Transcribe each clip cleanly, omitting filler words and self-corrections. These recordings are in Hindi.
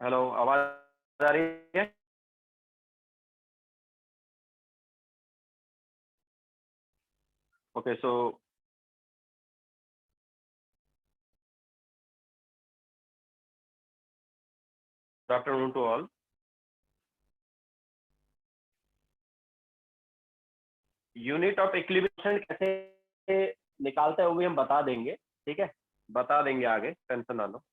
हेलो, आवाज आ रही है? Okay, so good afternoon to all. Unit of equilibrium कैसे निकालते हैं वो भी हम बता देंगे, ठीक है? बता देंगे आगे, टेंशन ना लो।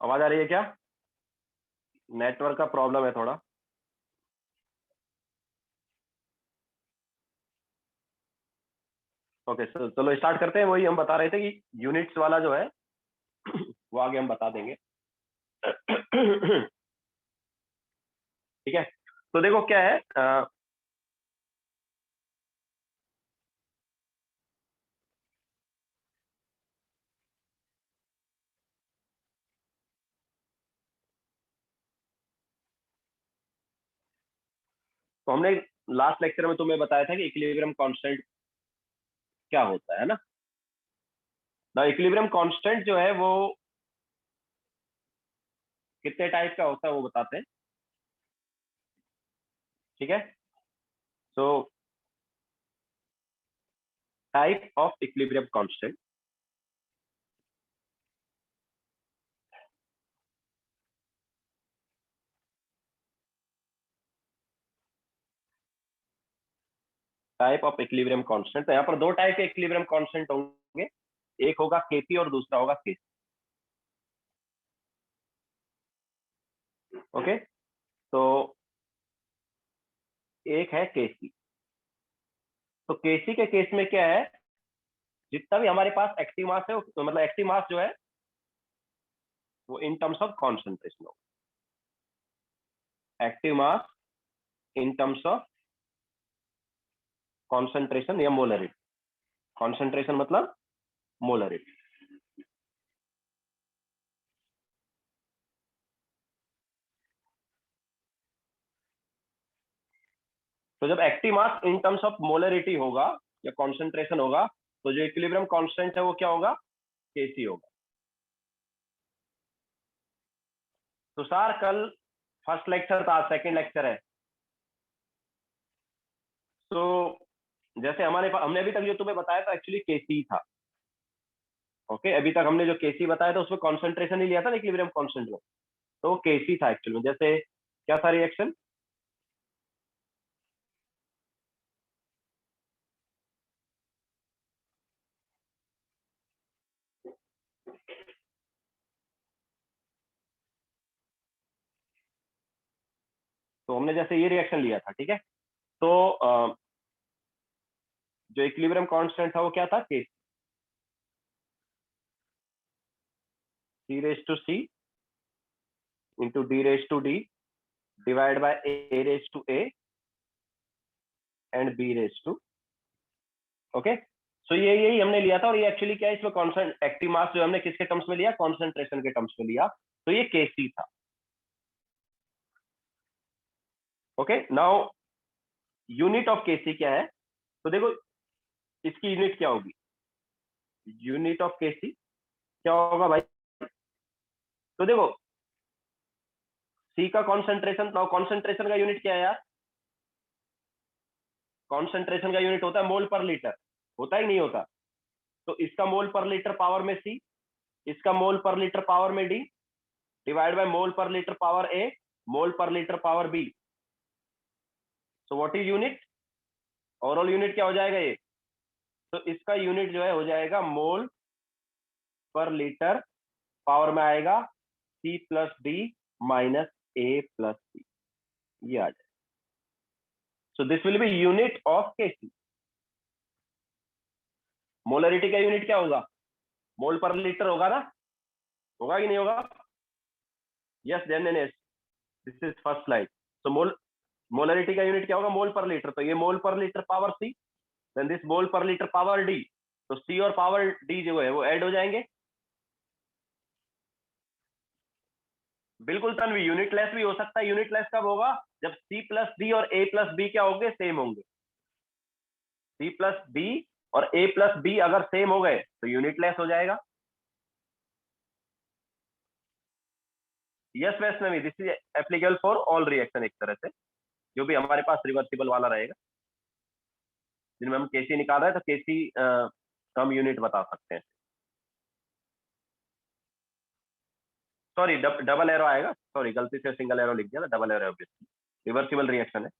आवाज आ रही है क्या? नेटवर्क का प्रॉब्लम है थोड़ा। ओके, चलो स्टार्ट करते हैं। वही हम बता रहे थे कि यूनिट्स वाला जो है वो आगे हम बता देंगे। ठीक है, तो देखो क्या है। तो हमने लास्ट लेक्चर में तुम्हें बताया था कि इक्विलिब्रियम कांस्टेंट क्या होता है ना। ना इक्विलिब्रियम कांस्टेंट जो है वो कितने टाइप का होता है वो बताते हैं, ठीक है? So type of equilibrium constant. Type of equilibrium constant, तो यहाँ पर दो टाइप के इक्विलिब्रियम कांस्टेंट होंगे। एक होगा केपी और दूसरा होगा केसी। ओके, तो एक है केसी। तो केसी के केस में क्या है, जितना भी हमारे पास एक्टिव मास है तो मतलब एक्टिव मास जो है वो इन टर्म्स ऑफ कॉन्सेंट्रेशन होगा। Active mass in terms of concentration या मोलरिटी। कॉन्सेंट्रेशन मतलब मोलरिटी। तो जब active mass in terms of molarity होगा या कॉन्सेंट्रेशन होगा, तो जो इक्विलिब्रियम कांस्टेंट है वो क्या होगा? केसी होगा। तो सर कल फर्स्ट लेक्चर था, सेकंड लेक्चर है। तो जैसे हमारे पास हमने अभी तक जो तुम्हें बताया था एक्चुअली केसी था। ओके, अभी तक हमने जो केसी बताया था उसमें कॉन्सेंट्रेशन ही लिया था ना इक्विलिब्रियम कांस्टेंट में। तो वो केसी था एक्चुअली में। जैसे क्या था रिएक्शन? तो हमने जैसे ये रिएक्शन लिया था, ठीक है? तो जो इक्विलिब्रियम कांस्टेंट था वो क्या था? KC. C raise to C into D raise to D divide by A raise to A and B raise to. Okay, so ये यही हमने लिया था। और ये एक्चुअली क्या है, इसमें कॉन्सेंट एक्टिव मास जो हमने किसके टर्म्स में लिया? कॉन्सेंट्रेशन के टर्म्स में लिया। तो ये केसी था। ओके, नाउ यूनिट ऑफ केसी क्या है? तो देखो इसकी यूनिट क्या होगी? यूनिट ऑफ केसी क्या होगा भाई? तो देखो सी का कॉन्सेंट्रेशन, नाउ कॉन्सेंट्रेशन का यूनिट क्या है यार? कॉन्सेंट्रेशन का यूनिट होता है मोल पर लीटर, होता ही नहीं होता। तो इसका मोल पर लीटर पावर में सी, इसका मोल पर लीटर पावर में D, divide by mole per litre power A, mole per litre power B. So what is unit? Overall unit क्या हो जाएगा ये? तो इसका यूनिट जो है हो जाएगा मोल पर लीटर पावर में आएगा C plus D minus A plus C, ये आ जाएगा। So this will be unit of KC. Molarity का यूनिट क्या होगा? मोल पर लीटर होगा ना, होगा कि नहीं होगा? Yes then N S, this is first slide. So molarity का यूनिट क्या होगा? Mole per litre. तो ये mole per litre power C, then this mole per litre power D. तो सी और पावर डी जो है वो ऐड हो जाएंगे। बिल्कुल तन्वी, यूनिटलेस भी हो सकता है। यूनिटलेस कब होगा? जब सी प्लस डी और ए प्लस बी क्या होंगे? सेम होंगे। सी प्लस डी और ए प्लस बी अगर सेम हो गए तो यूनिटलेस हो जाएगा। Yes Vaishnavi, this is applicable for all reaction. एक तरह से जो भी हमारे पास रिवर्सिबल वाला रहेगा, जिनमें हम केसी निकाल रहे हैं, तो केसी हम यूनिट बता सकते हैं। सॉरी डबल एरो आएगा, सॉरी गलती से सिंगल एरो लिख दिया ना, डबल एरो रिवर्सिबल रिएक्शन है।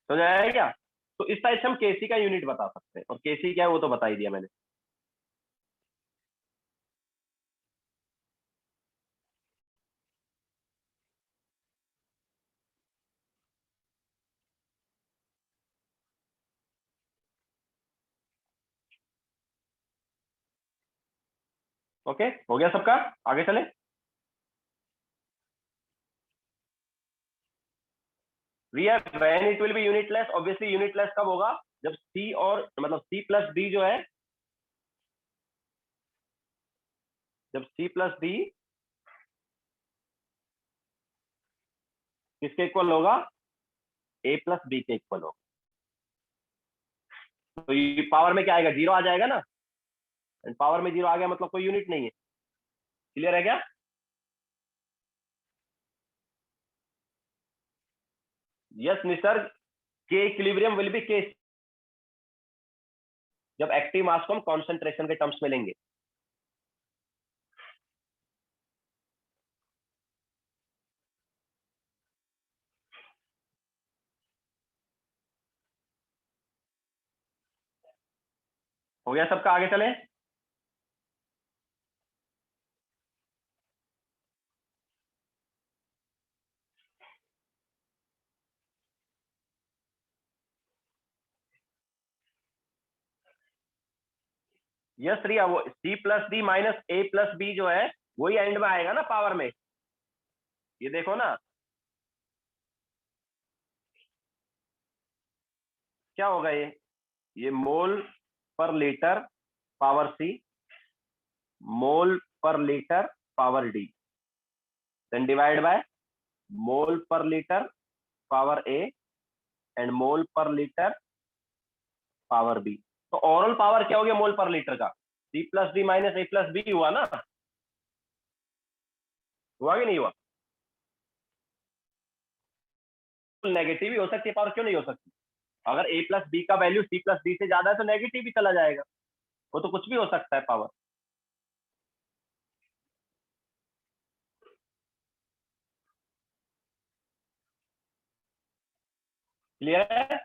तो जाएगा क्या? तो इस टाइप से हम केसी का यूनिट बता सकते हैं, और केसी क्या है वो तो बता ही दिया मैंने। ओके, हो गया सबका? आगे चले। When it will be unitless, obviously unitless कब होगा? जब सी और मतलब सी प्लस डी जो है, जब सी प्लस डी किसके इक्वल होगा? ए प्लस बी के इक्वल होगा। तो ये पावर में क्या आएगा? जीरो आ जाएगा ना। एंड पावर में जीरो आ गया मतलब कोई यूनिट नहीं है। क्लियर है क्या? यस निसर्ग, के इक्विलिब्रियम विल बी के, जब एक्टिव मास को हम कॉन्सेंट्रेशन के टर्म्स में लेंगे। हो गया सबका? आगे चले। यस रिया, वो सी plus D minus A plus B जो है वही एंड में आएगा ना पावर में। ये देखो ना क्या होगा ये mole per litre power C, mole per litre power D, then divide by mole per litre power A and mole per litre power B. तो ओवरऑल पावर क्या हो गया मोल पर लीटर का? C plus D minus A plus B हुआ ना, हुआ कि नहीं हुआ? नेगेटिव ही हो सकती है पावर, क्यों नहीं हो सकती? अगर ए प्लस बी का वैल्यू सी प्लस डी से ज्यादा है तो नेगेटिव भी चला जाएगा। वो तो कुछ भी हो सकता है पावर। क्लियर है?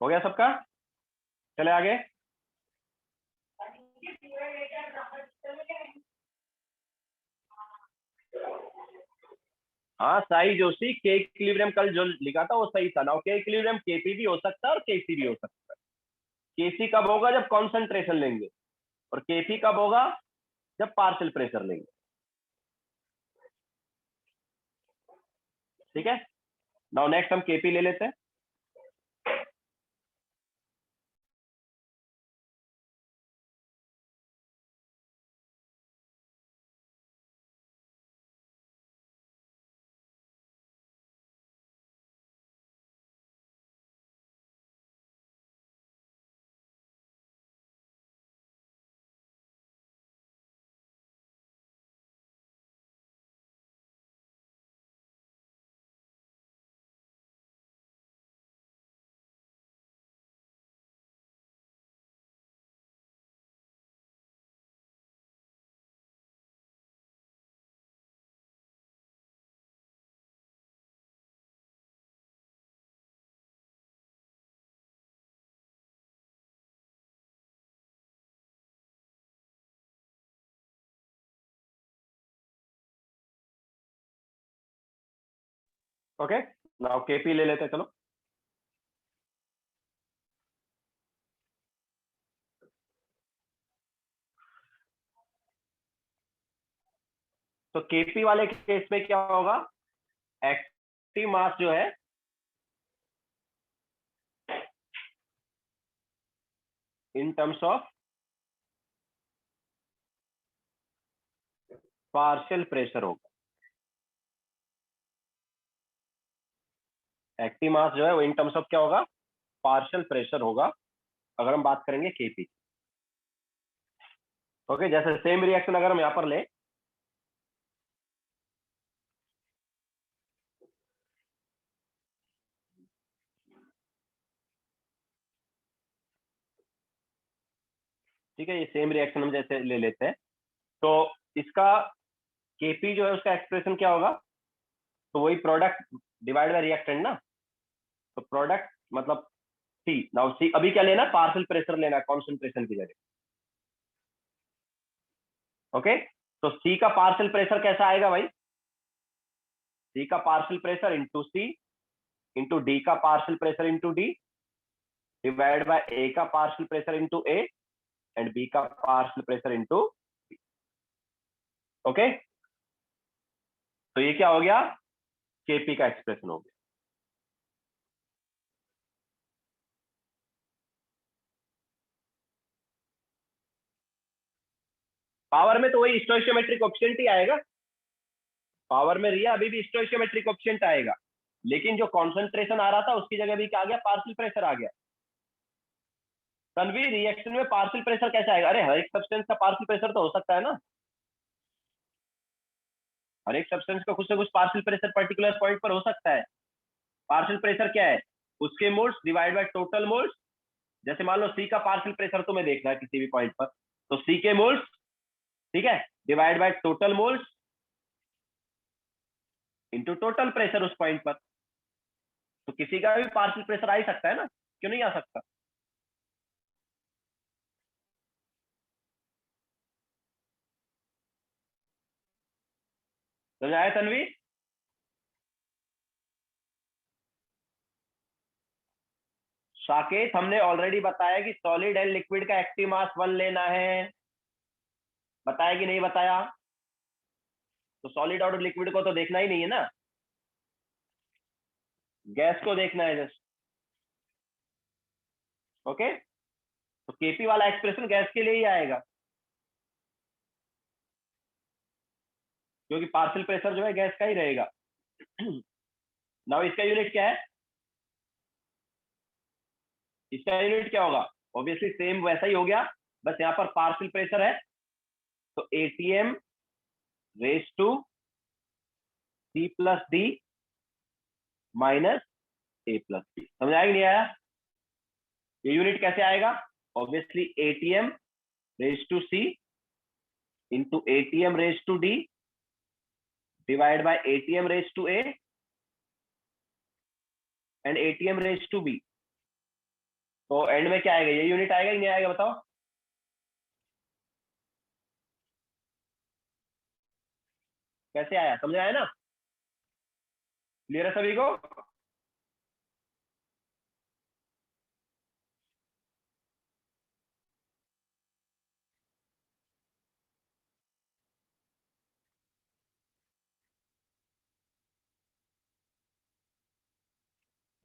हो गया सबका? चले आगे। हाँ साई जोशी, के इक्विलिब्रियम कल जो लिखा था वो सही था ना। के इक्विलिब्रियम केपी भी हो सकता है और केसी भी हो सकता है। केसी कब होगा? जब कॉन्सेंट्रेशन लेंगे। और केपी कब होगा? जब पार्शियल प्रेशर लेंगे। ठीक है, नाउ नेक्स्ट हम केपी ले लेते हैं। ओके, नाउ केपी ले लेते हैं, चलो। तो केपी वाले केस में क्या होगा, एक्टिव मास जो है in terms of partial pressure होगा। एक्टिव मास जो है वो इन टर्म्स ऑफ क्या होगा, पार्शियल प्रेशर होगा, अगर हम बात करेंगे केपी। ओके, जैसे सेम रिएक्शन अगर हम यहां पर ले, ठीक है, ये सेम रिएक्शन हम जैसे ले लेते हैं, तो इसका केपी जो है उसका एक्सप्रेशन क्या होगा, तो वही प्रोडक्ट डिवाइड बाय रिएक्टेंट ना, तो प्रोडक्ट मतलब सी। नाउ सी अभी क्या लेना, पार्शियल प्रेशर लेना कॉन्सेंट्रेशन की जगह। ओके, तो सी का पार्शियल प्रेशर कैसा आएगा भाई, सी का partial pressure into C into D का partial pressure into D divide by A का partial pressure into A and B का पार्शियल प्रेशर इंटू। ओके, तो ये क्या हो गया, केपी का एक्सप्रेशन हो गया। पावर में तो वही स्टोइशियोमेट्रिक कोएफिशिएंट ही आएगा, पावर में रिया अभी भी स्टोइशियोमेट्रिक कोएफिशिएंट आएगा, लेकिन जो कॉन्सेंट्रेशन आ रहा था उसकी जगह भी क्या आ गया, पार्शियल प्रेशर आ गया। तनवीर रिएक्शन में पार्शियल प्रेशर कैसे आएगा, अरे हर एक सब्सटेंस का पार्शियल प्रेशर तो हो सकता है ना, हर एक सब्सटेंस का कुछ से कुछ पार्शियल प्रेशर पर्टिकुलर पॉइंट पर हो सकता है। पार्शियल प्रेशर क्या है, उसके moles divide by total moles. जैसे मान लो सी का पार्शियल प्रेशर तुम्हें देखना है किसी भी पॉइंट पर, तो सी के मोल्स, ठीक है, divide by total moles into total pressure उस पॉइंट पर। तो किसी का भी पार्शियल प्रेशर आ ही सकता है ना, क्यों नहीं आ सकता। समझ आया तनवीर। साकेत हमने ऑलरेडी बताया कि सॉलिड एंड लिक्विड का एक्टिव मास 1 लेना है, बताया कि नहीं बताया, तो सॉलिड और लिक्विड को तो देखना ही नहीं है ना, गैस को देखना है जस्ट। ओके, तो केपी वाला एक्सप्रेशन गैस के लिए ही आएगा, क्योंकि पार्शियल प्रेशर जो है गैस का ही रहेगा। नाउ इसका यूनिट क्या है, इसका यूनिट क्या होगा, ऑब्वियसली सेम वैसा ही हो गया, बस यहाँ पर पार्शियल प्रेशर है, तो ATM raise to C plus D minus A plus B. समझ आया कि नहीं आया, ये यूनिट कैसे आएगा, obviously ATM raise to C into ATM raise to D divide by ATM raise to A and ATM raise to B. तो एंड में क्या आएगा, ये यूनिट आएगा कि नहीं आएगा बताओ। कैसे आया, समझ आया ना, क्लियर है सभी को।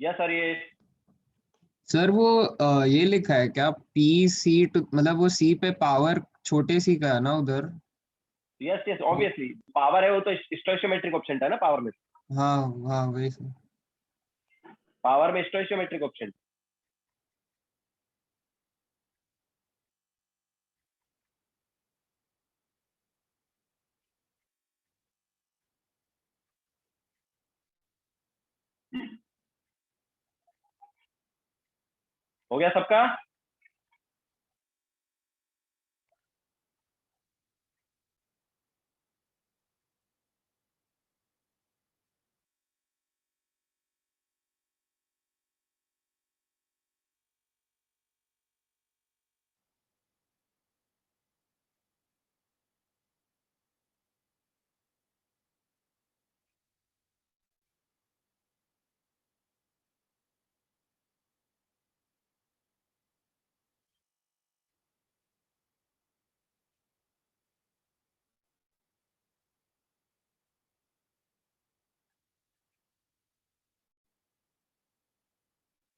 यस सर ये सर वो ये लिखा है क्या, पी सी टू, मतलब वो सी पे पावर छोटे सी का है ना उधर। यस यस ऑब्वियसली पावर है वो तो स्टोइशियोमेट्रिक ऑप्शन है ना पावर में। हाँ हाँ वही सर। पावर में स्टोइशियोमेट्रिक ऑप्शन। हो गया सबका।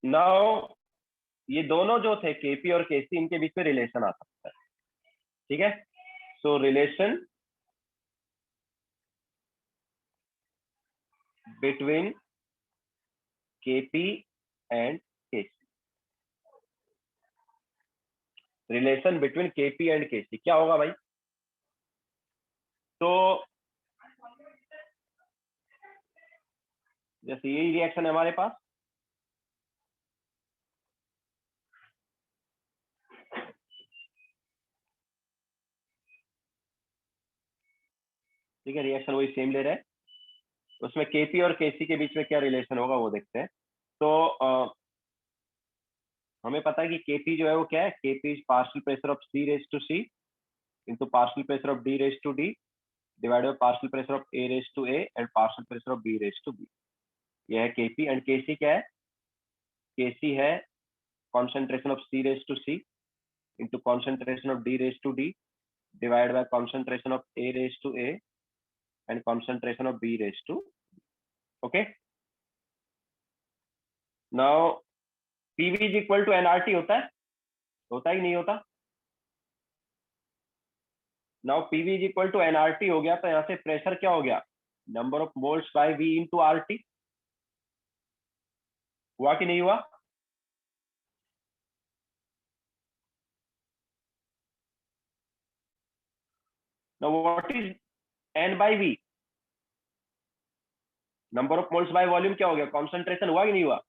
नाउ ये दोनों जो थे केपी और केसी इनके बीच में रिलेशन आ सकता है। ठीक है so relation between KP and KC. Relation between KP and KC क्या होगा भाई। तो जैसे यही रिएक्शन है हमारे पास। ठीक है रिएक्शन वही सेम ले रहे हैं। उसमें केपी और केसी के बीच में क्या रिलेशन होगा वो देखते हैं। तो हमें पता है कि केपी जो है वो क्या है, KP is partial pressure of C raise to C into partial pressure of D raise to D divided by partial pressure of A raise to A and partial pressure of B raise to B. यह है केपी एंड केसी क्या है, केसी है concentration of C raised to C into concentration of D raised to D divided by concentration of A raised to A and concentration of B raised to okay. Now PV is equal to nRT होता है कि नहीं होता। Now PV is equal to nRT हो गया तो यहाँ से प्रेशर क्या हो गया, number of moles bye V into RT। हुआ कि नहीं हुआ। Now what is N by V, number of moles by volume क्या हो गया, कॉन्सेंट्रेशन हुआ कि नहीं हुआ,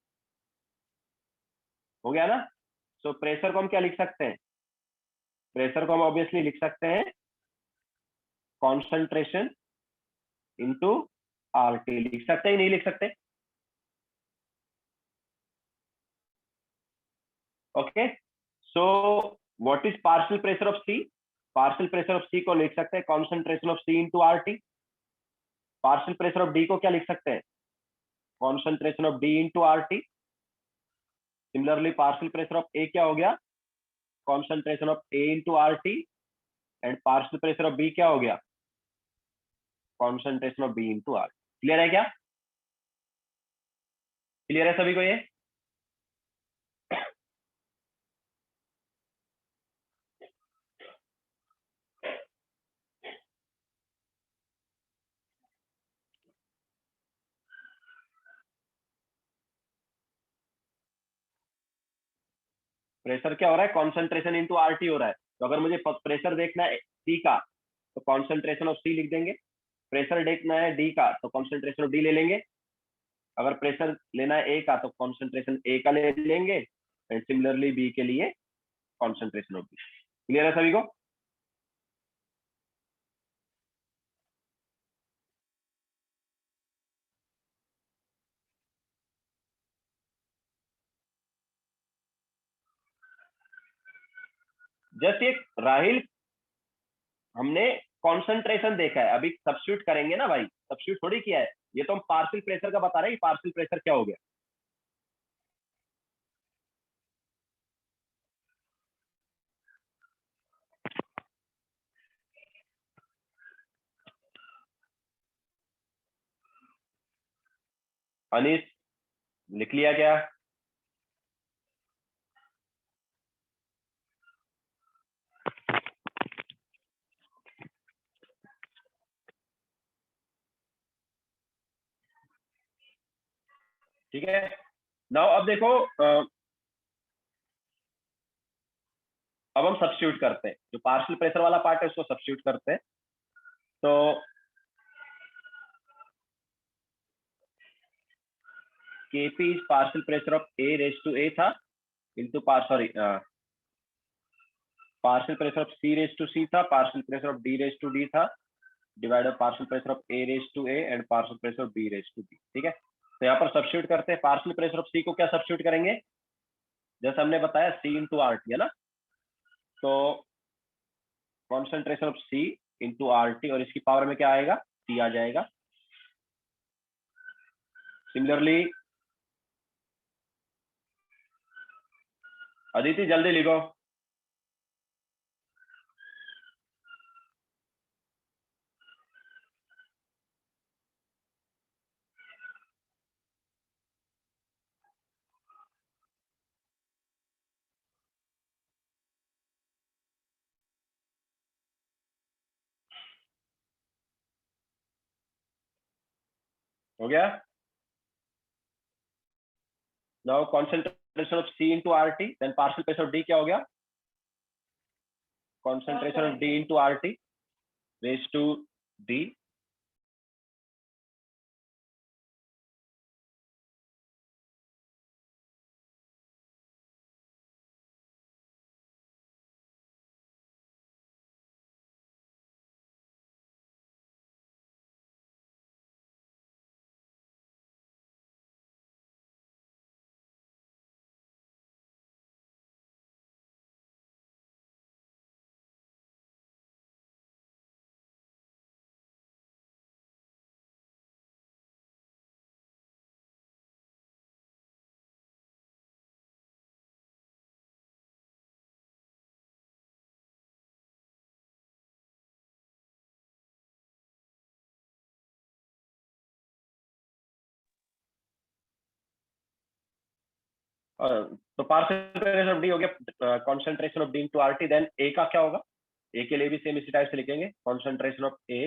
हो गया ना। सो प्रेशर को हम क्या लिख सकते हैं, प्रेशर को हम ऑब्वियसली लिख सकते हैं कॉन्सेंट्रेशन इंटू आरटी। लिख सकते ही नहीं लिख सकते। Okay so what is partial pressure of C, partial pressure of C को लिख सकते हैं concentration of C into RT. Partial pressure of D को क्या लिख सकते हैं, concentration of D into RT. Similarly partial pressure of A क्या हो गया, concentration of A into RT and partial pressure of B क्या हो गया, concentration of B into R. Clear है क्या, क्लियर है सभी को ये। प्रेशर क्या हो रहा है, कॉन्सेंट्रेशन इंटू आरटी हो रहा है। तो अगर मुझे प्रेशर देखना है सी का तो कॉन्सेंट्रेशन ऑफ सी लिख देंगे, प्रेशर देखना है डी का तो कॉन्सेंट्रेशन ऑफ डी ले लेंगे, अगर प्रेशर लेना है ए का तो कॉन्सेंट्रेशन ए का ले लेंगे एंड सिमिलरली बी के लिए कॉन्सेंट्रेशन ऑफ बी। क्लियर है सभी को। जस्ट एक राहिल हमने कॉन्सेंट्रेशन देखा है, अभी सब्स्टिट्यूट करेंगे ना भाई, सब्स्टिट्यूट थोड़ी किया है, ये तो हम पार्शियल प्रेशर का बता रहे हैं, पार्शियल प्रेशर क्या हो गया। अनिश लिख लिया क्या? ठीक है। नाउ अब देखो, अब हम सब्स्टिट्यूट करते हैं, जो पार्शियल प्रेशर वाला पार्ट है उसको सब्स्टिट्यूट करते हैं। तो Kp is partial pressure of A raise to A था, into partial pressure of C raise to C था, partial pressure of D raise to D था, divide by partial pressure of A raise to A and partial pressure of B raise to B। ठीक है, तो यहाँ पर सब्स्टिट्यूट करते हैं। पार्शियल प्रेशर ऑफ C को क्या सब्स्टिट्यूट करेंगे, जैसे हमने बताया C इंटू आर टी है ना, तो concentration of C into R T, और इसकी पावर में क्या आएगा, C आ जाएगा। सिमिलरली अदिति जल्दी लिखो। हो गया। Now concentration of C into R T, then partial pressure of D क्या हो गया, concentration of D into R T raise to D। तो पार्शियल प्रेशर ऑफ D हो गया concentration of D into R T, then A का क्या होगा, A के लिए भी सेम इसी टाइप से लिखेंगे, concentration of A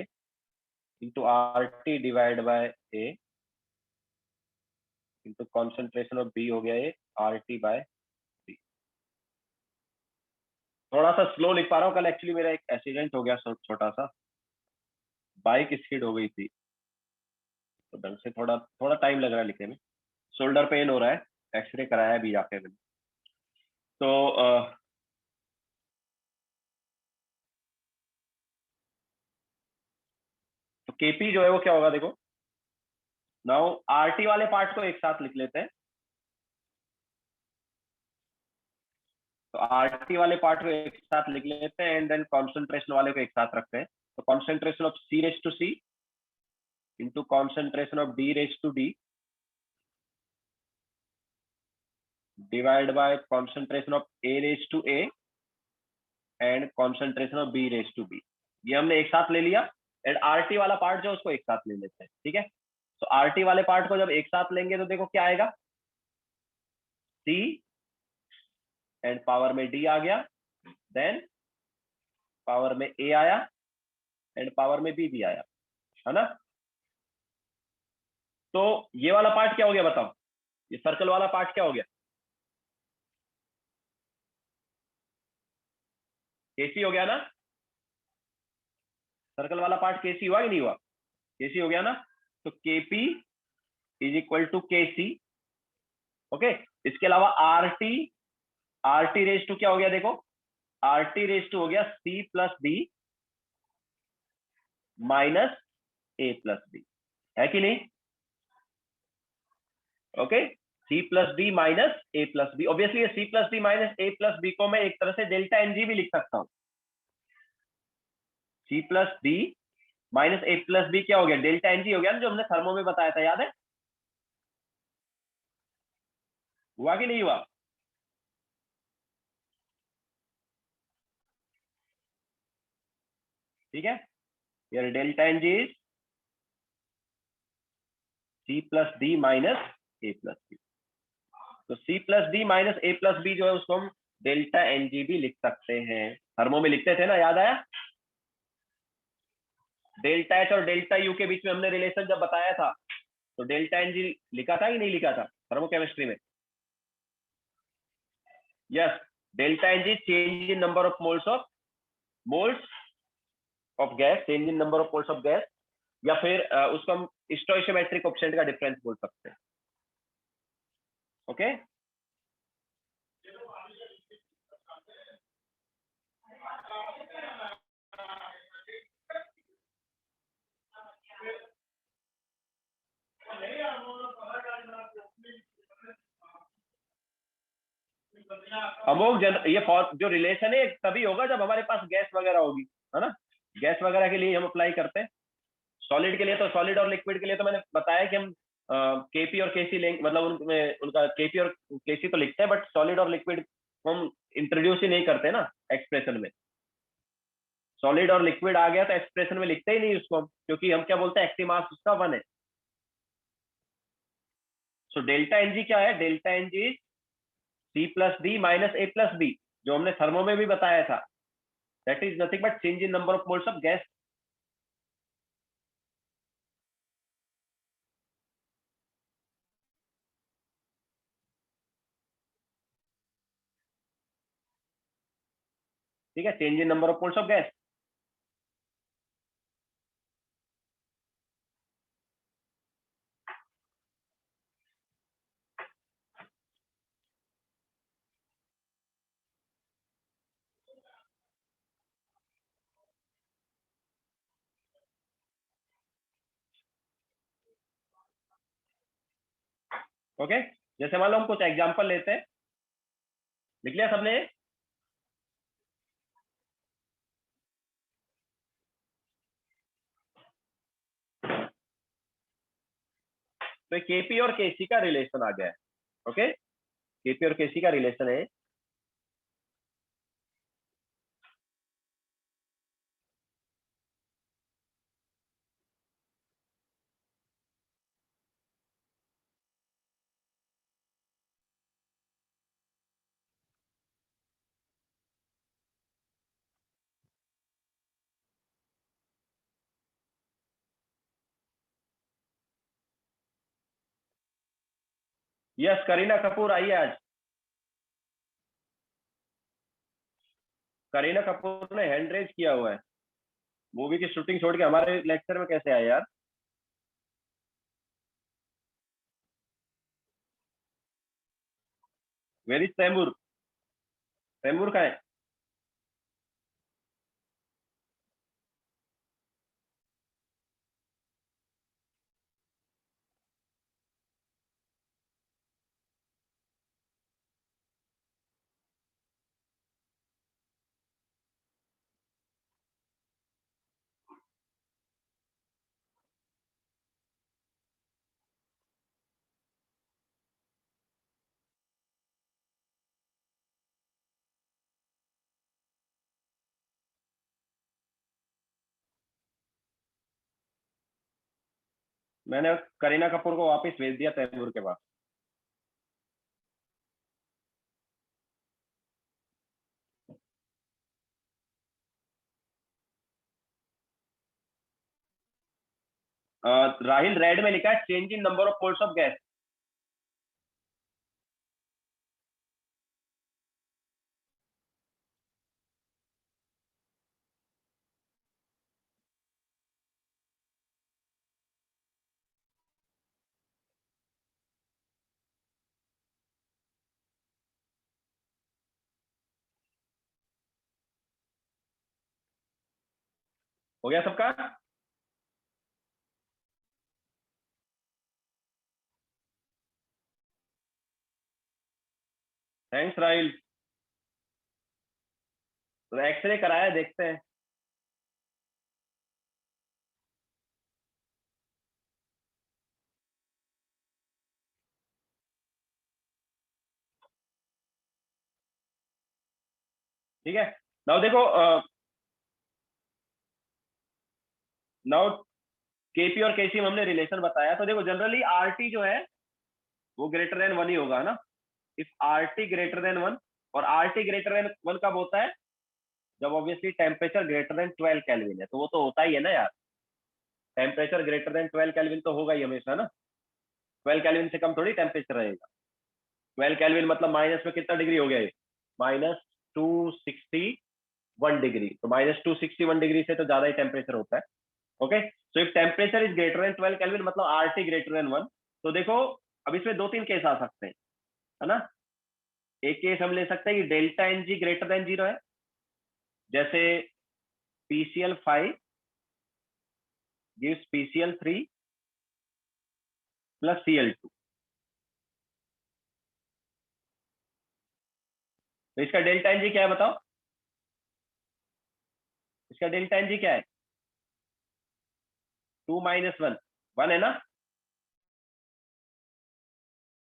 into R T divide by A into concentration of B हो गया A R T by B। थोड़ा सा स्लो लिख पा रहा हूँ, कल एक्चुअली मेरा एक एक्सीडेंट हो गया छोटा सा, बाइक स्किड हो गई थी, तो ढंग से थोड़ा थोड़ा टाइम लग रहा है लिखने में, शोल्डर पेन हो रहा है, एक्सरे कराया भी जाके मैंने। तो केपी जो है वो क्या होगा, देखो नाउ आरटी वाले पार्ट को एक साथ लिख लेते हैं। तो आरटी वाले पार्ट को एक साथ लिख लेते हैं एंड देन कॉन्सेंट्रेशन वाले को एक साथ रखते हैं। तो concentration of C raise to C into concentration of D raise to D divide by concentration of A raise to A and concentration of B raise to B। ये हमने एक साथ ले लिया, एंड आरटी वाला पार्ट जो उसको एक साथ ले लेते हैं। ठीक है, तो आरटी वाले पार्ट को जब एक साथ लेंगे तो देखो क्या आएगा, C एंड पावर में D आ गया, देन पावर में A आया एंड पावर में B भी आया, है ना। तो ये वाला पार्ट क्या हो गया बताओ, ये सर्कल वाला पार्ट क्या हो गया, केसी हो गया ना, सर्कल वाला पार्ट केसी हुआ कि नहीं हुआ, केसी हो गया ना। तो KP is equal to KC. Okay, इसके अलावा आरटी, आरटी रेज टू क्या हो गया, देखो आरटी रेज टू हो गया C plus B minus A plus B, है कि नहीं। Okay, C plus B minus A plus B, obviously C plus B minus A plus B को मैं एक तरह से डेल्टा एनजी भी लिख सकता हूं। सी plus B minus A plus B क्या हो गया, डेल्टा एनजी हो गया ना, जो हमने थर्मो में बताया था, याद है, हुआ कि नहीं हुआ। ठीक है, यार delta NG is C plus D minus A plus B. तो C plus D minus A plus B जो है उसको हम डेल्टा NG भी लिख सकते हैं। थर्मो में लिखते थे ना, याद आया? डेल्टा H और डेल्टा U के बीच में हमने रिलेशन जब बताया था तो डेल्टा NG लिखा था कि नहीं लिखा था थर्मोकेमिस्ट्री में? Yes, delta NG change in number of moles of gas, change in number of moles of gas, या फिर उसको हम स्टोइशियोमेट्रिक कोएफिशिएंट का डिफरेंस बोल सकते हैं। ओके अमोक ये जो रिलेशन है तभी होगा जब हमारे पास गैस वगैरह होगी, है ना? गैस वगैरह के लिए हम अप्लाई करते हैं। सॉलिड के लिए तो, सॉलिड और लिक्विड के लिए तो मैंने बताया कि हम केपी और केसी लेंगे, मतलब उनमें उनका केपी और केसी तो लिखते हैं, बट सॉलिड और लिक्विड हम इंट्रोड्यूस ही नहीं करते ना एक्सप्रेशन में। सॉलिड और लिक्विड आ गया तो एक्सप्रेशन में लिखते ही नहीं उसको हम, क्योंकि हम क्या बोलते हैं, एक्टिव मास उसका 1 है। सो डेल्टा एनजी क्या है? Delta NG C plus D minus A plus B, जो हमने थर्मो में भी बताया था। That is nothing but change in number of moles of gas. ठीक है, change in number of moles of gas. Okay, जैसे मान लो हम कुछ एग्जांपल लेते हैं। लिख लिया सबने? तो केपी और केसी का रिलेशन आ गया है। ओके, केपी और केसी का रिलेशन है। यस, करीना कपूर आई है आज। करीना कपूर ने हैंड रेज किया हुआ है। मूवी की शूटिंग छोड़ के हमारे लेक्चर में कैसे आए यार? Where is Taimur? तैमूर का है? मैंने करीना कपूर को वापस भेज दिया तैमूर के पास। राहिल, रेड में लिखा है change in number of moles of gas. हो गया सबका? थैंक्स राहिल। तो एक्सरे कराया, देखते हैं। ठीक है, नाउ देखो, नाउ केपी और केसी में हमने रिलेशन बताया, तो देखो जनरली आरटी जो है वो ग्रेटर देन 1 ही होगा ना। If are T greater than 1, और आर टी ग्रेटर देन 1 कब होता है? जब obviously temperature greater than 12 kelvin है, तो वो तो होता ही है ना यार, टेम्परेचर ग्रेटर देन 12 केल्विन तो होगा ही हमेशा ना, 12 केल्विन से कम थोड़ी टेम्परेचर रहेगा। 12 केल्विन मतलब माइनस में कितना डिग्री हो गया ये? -261 डिग्री, तो -261 डिग्री से तो ज्यादा ही टेम्परेचर होता है। Okay, so if temperature is greater then 12 kelvin मतलब आर टी ग्रेटर देन 1। तो देखो अब इसमें 2-3 केस आ सकते हैं, है ना। एक केस हम ले सकते हैं कि delta N G greater than 0 है, जैसे PCl5 gives PCl3 plus Cl2। तो इसका डेल्टा एन जी क्या है बताओ? इसका डेल्टा एन जी क्या है? 2 - 1, 1 है ना।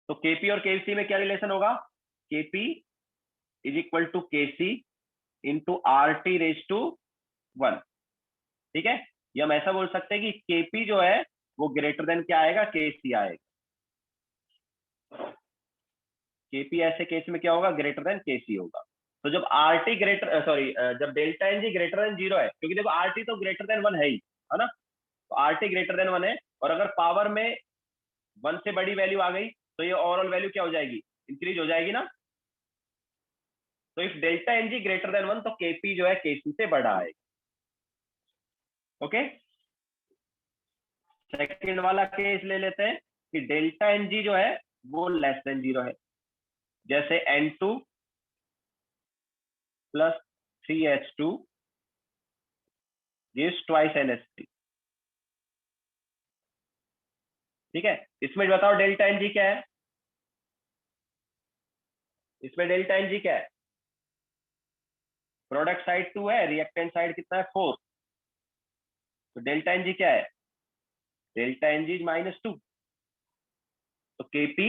तो Kp और Kc में क्या रिलेशन होगा? Kp is equal to Kc into R T raise to 1। ठीक है, ये हम ऐसा बोल सकते हैं कि Kp जो है वो ग्रेटर देन क्या आएगा? Kc आएगा। Kp ऐसे केस में क्या होगा? ग्रेटर देन Kc होगा। तो जब आर टी ग्रेटर सॉरी जब delta N G greater than 0 है, क्योंकि देखो आर टी तो ग्रेटर देन 1 है ही, है ना। तो आर टी ग्रेटर देन 1 है, और अगर पावर में 1 से बड़ी वैल्यू आ गई तो ये ओवरऑल वैल्यू क्या हो जाएगी? इंक्रीज हो जाएगी ना। तो if delta N G greater than 1 तो Kp जो है Kc से बड़ा है। ओके, सेकंड वाला केस ले लेते हैं कि डेल्टा एन जी जो है वो लेस देन 0 है, जैसे N2 plus 3H2 gives twice NH3। ठीक है, इसमें बताओ डेल्टा एन जी क्या है? इसमें डेल्टा एन जी क्या है? प्रोडक्ट साइड 2 है, रिएक्टेंट साइड कितना है? 4। तो डेल्टा एन जी क्या है? Delta N G -2। तो Kp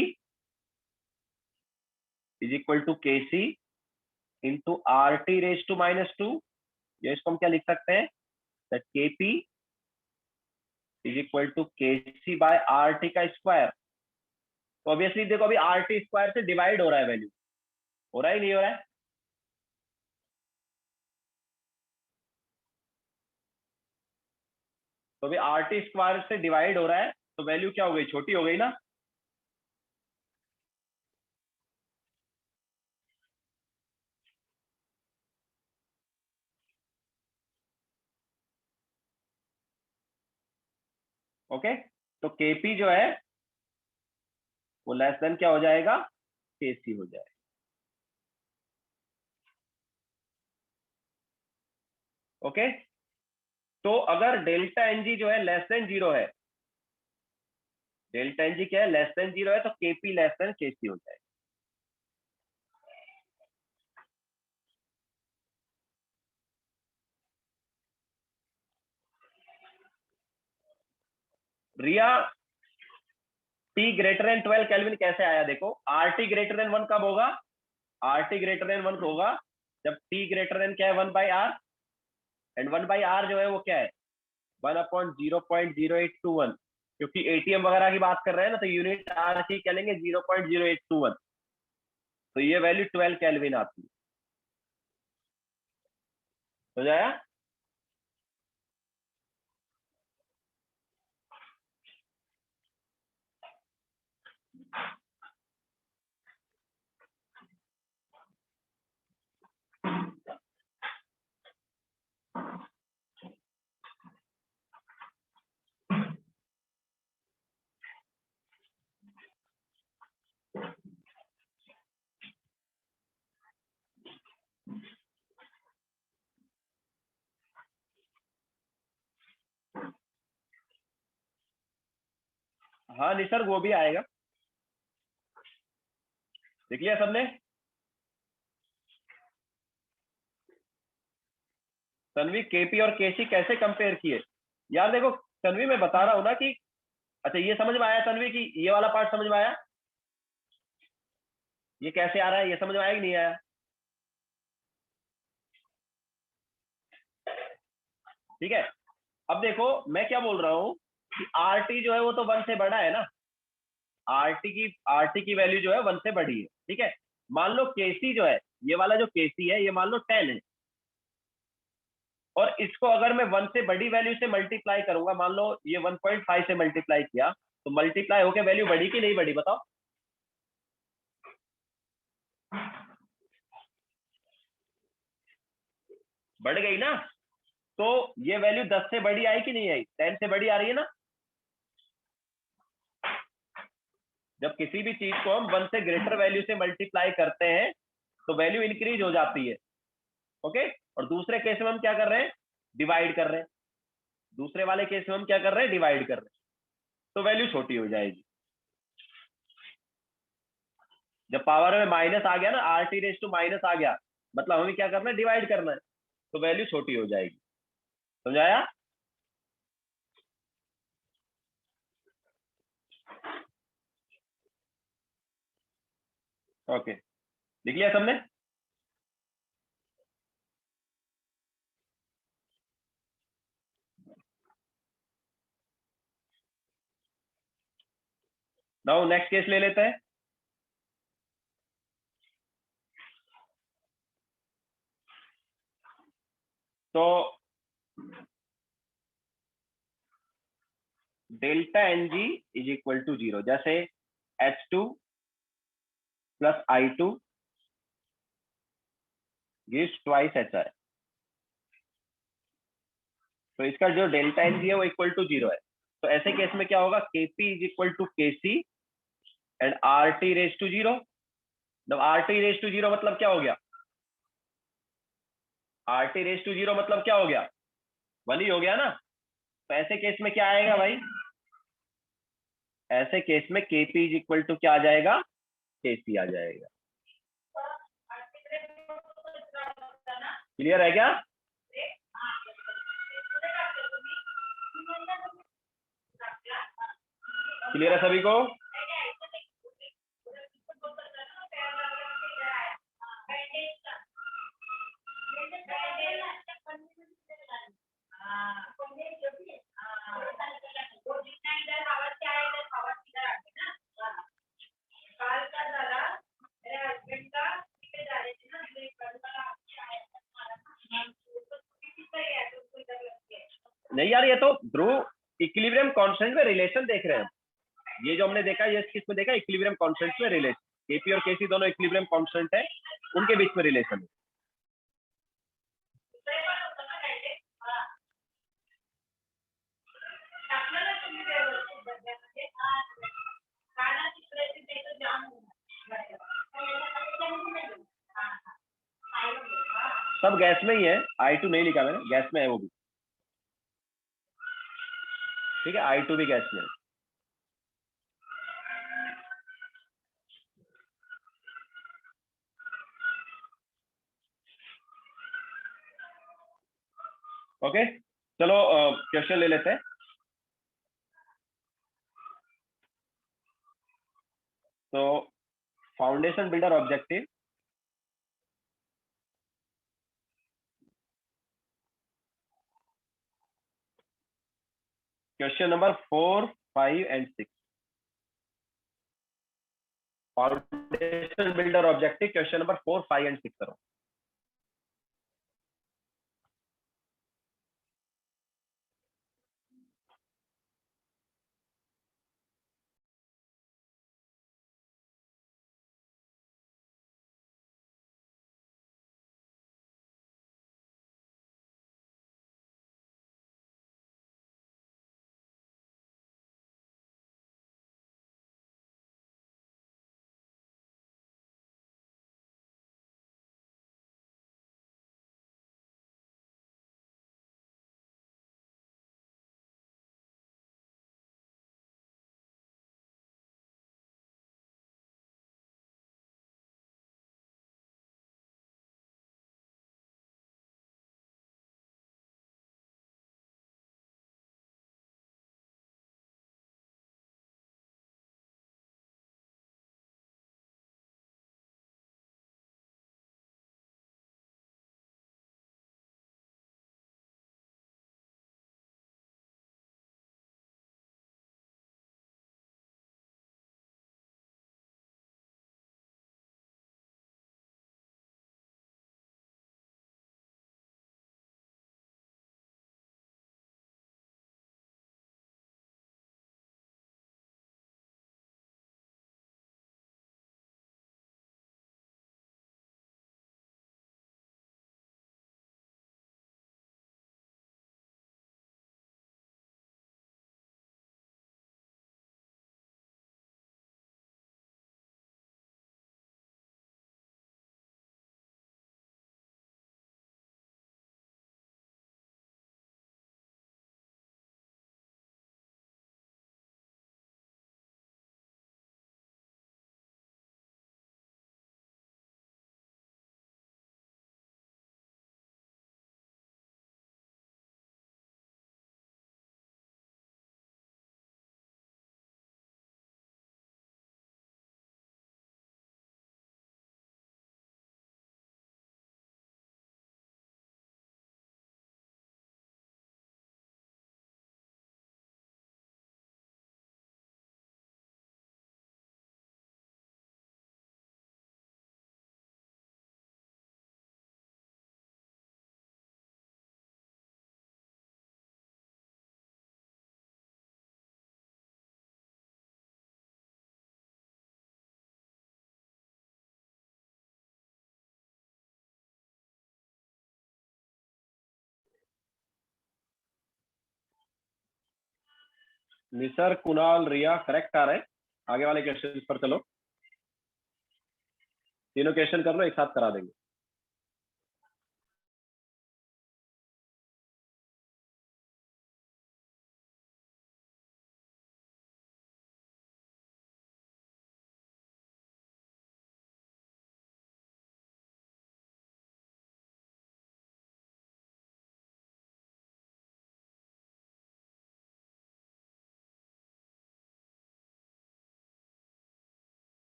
is equal to Kc into R T raise to -2। या इसको हम क्या लिख सकते हैं? That Kp is equal to Kc by R T का स्क्वायर। तो ऑब्वियसली देखो अभी आर टी स्क्वायर से डिवाइड हो रहा है वैल्यू, हो रहा है नहीं हो रहा है? तो अभी आर टी स्क्वायर से डिवाइड हो रहा है, तो वैल्यू क्या हो गई? छोटी हो गई ना। ओके, तो Kp जो है वो लेस देन क्या हो जाएगा? Kc हो जाएगा। ओके, तो अगर डेल्टा एन जी जो है लेस देन 0 है, डेल्टा एन जी क्या है? लेस देन 0 है, तो Kp लेस देन Kc हो जाएगा। रिया, T ग्रेटर देन 12 केल्विन कैसे आया? देखो आर टी ग्रेटर देन 1 कब होगा? आर टी ग्रेटर देन 1 होगा जब T ग्रेटर देन क्या है? 1/r। एंड 1/r जो है वो क्या है? 1/0.0821। क्योंकि एटीएम वगैरह की बात कर रहे हैं ना, तो यूनिट आर की क्या लेंगे? 0.0821। तो ये वैल्यू 12 केल्विन आती है। हो जाएगा? हाँ निसर्ग, वो भी आएगा। देख लिया सबने? तन्वी, Kp और Kc कैसे कंपेयर किए? यार देखो तन्वी, मैं बता रहा हूँ ना कि अच्छा ये समझ में आया तन्वी की ये वाला पार्ट समझ में आया? ये कैसे आ रहा है ये समझ में आया कि नहीं आया? ठीक है, अब देखो मैं क्या बोल रहा हूँ कि आर टी जो है वो तो 1 से बड़ा है ना। आरटी की वैल्यू जो है 1 से बड़ी है, ठीक है। मान लो केसी जो है, ये वाला जो केसी है, ये मान लो 10 है, और इसको अगर मैं 1 से बड़ी वैल्यू से मल्टीप्लाई करूंगा, मान लो ये 1.5 से मल्टीप्लाई किया, तो मल्टीप्लाई होकर वैल्यू बढ़ी कि नहीं बढ़ी, बताओ। बढ़ गई ना। तो ये वैल्यू 10 से बड़ी आई कि नहीं आई, 10 से बड़ी आ रही है ना। जब किसी भी चीज को हम 1 से ग्रेटर वैल्यू से मल्टीप्लाई करते हैं तो वैल्यू इंक्रीज हो जाती है, ओके। और दूसरे केस में हम क्या कर रहे हैं, डिवाइड कर रहे हैं। दूसरे वाले केस में हम क्या कर रहे हैं, डिवाइड कर रहे हैं, तो वैल्यू छोटी हो जाएगी। जब पावर में माइनस आ गया ना, R T raise to minus आ गया, मतलब हमें क्या करना है, डिवाइड करना है, तो वैल्यू छोटी हो जाएगी। समझाया। ओके, लिख लिया सबने। नाउ नेक्स्ट केस ले लेते हैं। तो delta N G is equal to 0, जैसे H2 plus I2 gives twice HI। तो इसका जो डेल्टा एन जी है वो इक्वल टू 0 है। तो ऐसे केस में क्या होगा, Kp is equal to Kc and R T raise to 0। जब आर टी रेस टू 0 मतलब क्या हो गया, आर टी रेस टू 0 मतलब क्या हो गया, 1 ही हो गया ना। तो ऐसे केस में क्या आएगा भाई, ऐसे केस में Kp इज इक्वल टू क्या आ जाएगा, Kc आ जाएगा। क्लियर है क्या। क्लियर है सभी को। नहीं यार, ये तो ध्रुव इक्विलिब्रियम कांस्टेंट में रिलेशन देख रहे हैं। ये जो हमने देखा, ये किस में देखा, इक्विलिब्रियम कांस्टेंट में रिलेशन। केपी और केसी दोनों इक्विलिब्रियम कांस्टेंट है, उनके बीच में रिलेशन है। सब गैस में ही है, I2 नहीं लिखा मैंने, गैस में है वो भी, ठीक है। I2 भी गैस में है। ओके, चलो क्वेश्चन ले लेते हैं। तो foundation builder objective, question number 4, 5 and 6। Foundation builder objective question number 4, 5 and 6 करो। निसर, कुणाल, रिया करेक्ट आ रहे हैं। आगे वाले क्वेश्चन पर चलो, तीनों क्वेश्चन कर लो, एक साथ करा देंगे।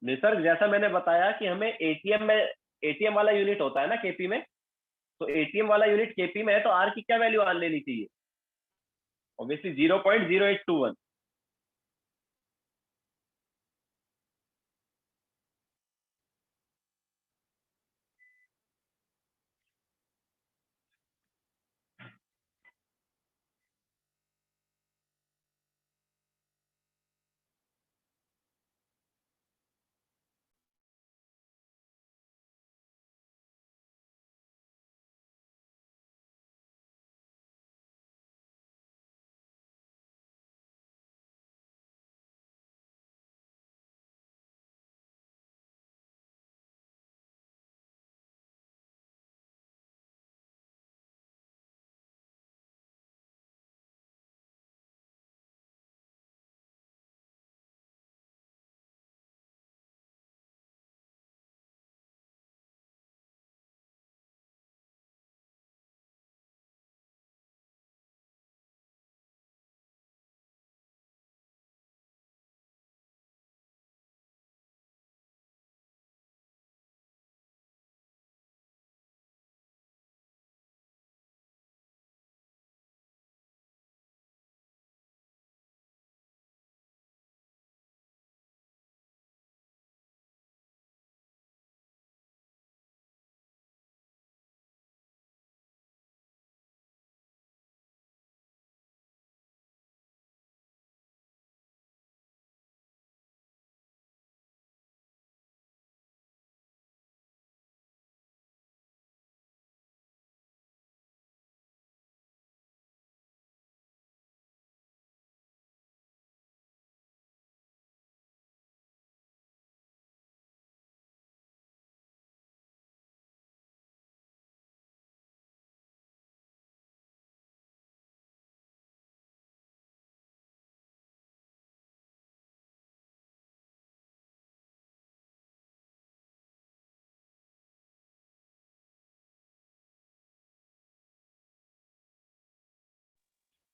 निसर्ग, जैसा मैंने बताया कि हमें एटीएम में, एटीएम वाला यूनिट होता है ना केपी में, तो एटीएम वाला यूनिट केपी में है, तो आर की क्या वैल्यू आन लेनी चाहिए? ऑब्वियसली 0.0821।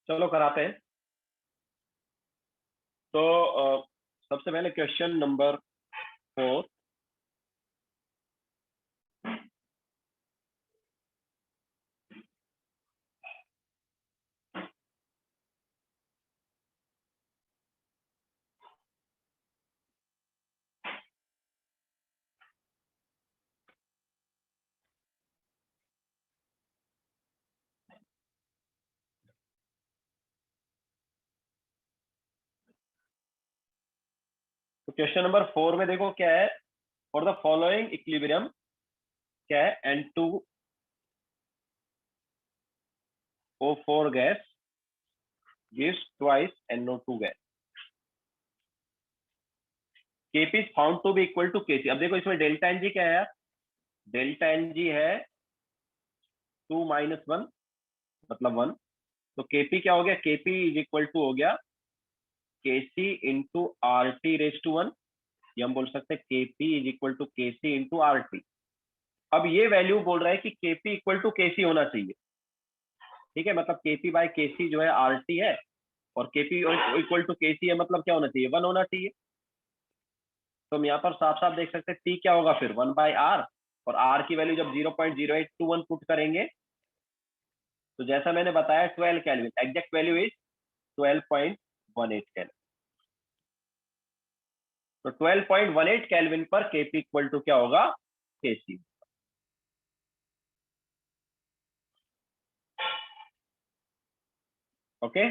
चलो कराते हैं। तो सबसे पहले क्वेश्चन नंबर 4। तो क्वेश्चन नंबर 4 में देखो क्या है, फॉर द फॉलोइंग इक्विलिब्रियम क्या है, N2O4 gas gives twice NO2 gas, Kp is found to be equal to Kc। अब देखो इसमें डेल्टा एनजी क्या है यार, डेल्टा एनजी है 2 - 1 मतलब 1। तो Kp क्या हो गया, Kp इज इक्वल टू हो गया Kc into R T raise to 1। ये हम बोल सकते हैं Kp is equal to Kc into R T. अब ये वैल्यू बोल रहा है कि Kp इक्वल टू Kc होना चाहिए, ठीक है, मतलब Kp बाय Kc जो है आर टी है, और केपी इक्वल टू केसी है, मतलब क्या होना चाहिए, 1 होना चाहिए। तो हम यहाँ पर साफ साफ देख सकते हैं टी क्या होगा फिर, 1/r, और आर की वैल्यू जब 0.0821 पुट करेंगे तो जैसा मैंने बताया 12 kelvin, exact value is 12.18 kelvin. तो 12.18 केल्विन पर केपी इक्वल टू क्या होगा, केसी। ओके,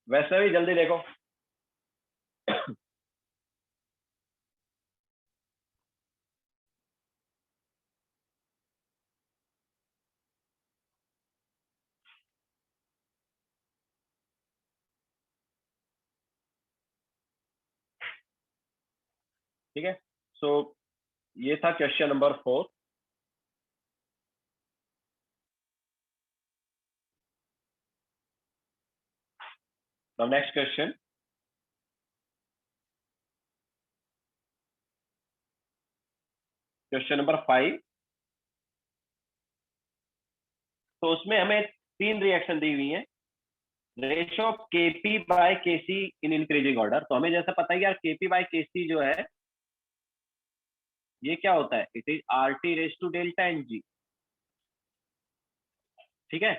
वैसे भी जल्दी देखो। ठीक है, सो ये था question number 4। Now next question, question number 5। तो उसमें हमें 3 रिएक्शन दी हुई है, ratio of KP by KC in increasing order. तो हमें जैसा पता है यार केपी बाय केसी जो है ये क्या होता है, it is R T raise to delta N G. ठीक है,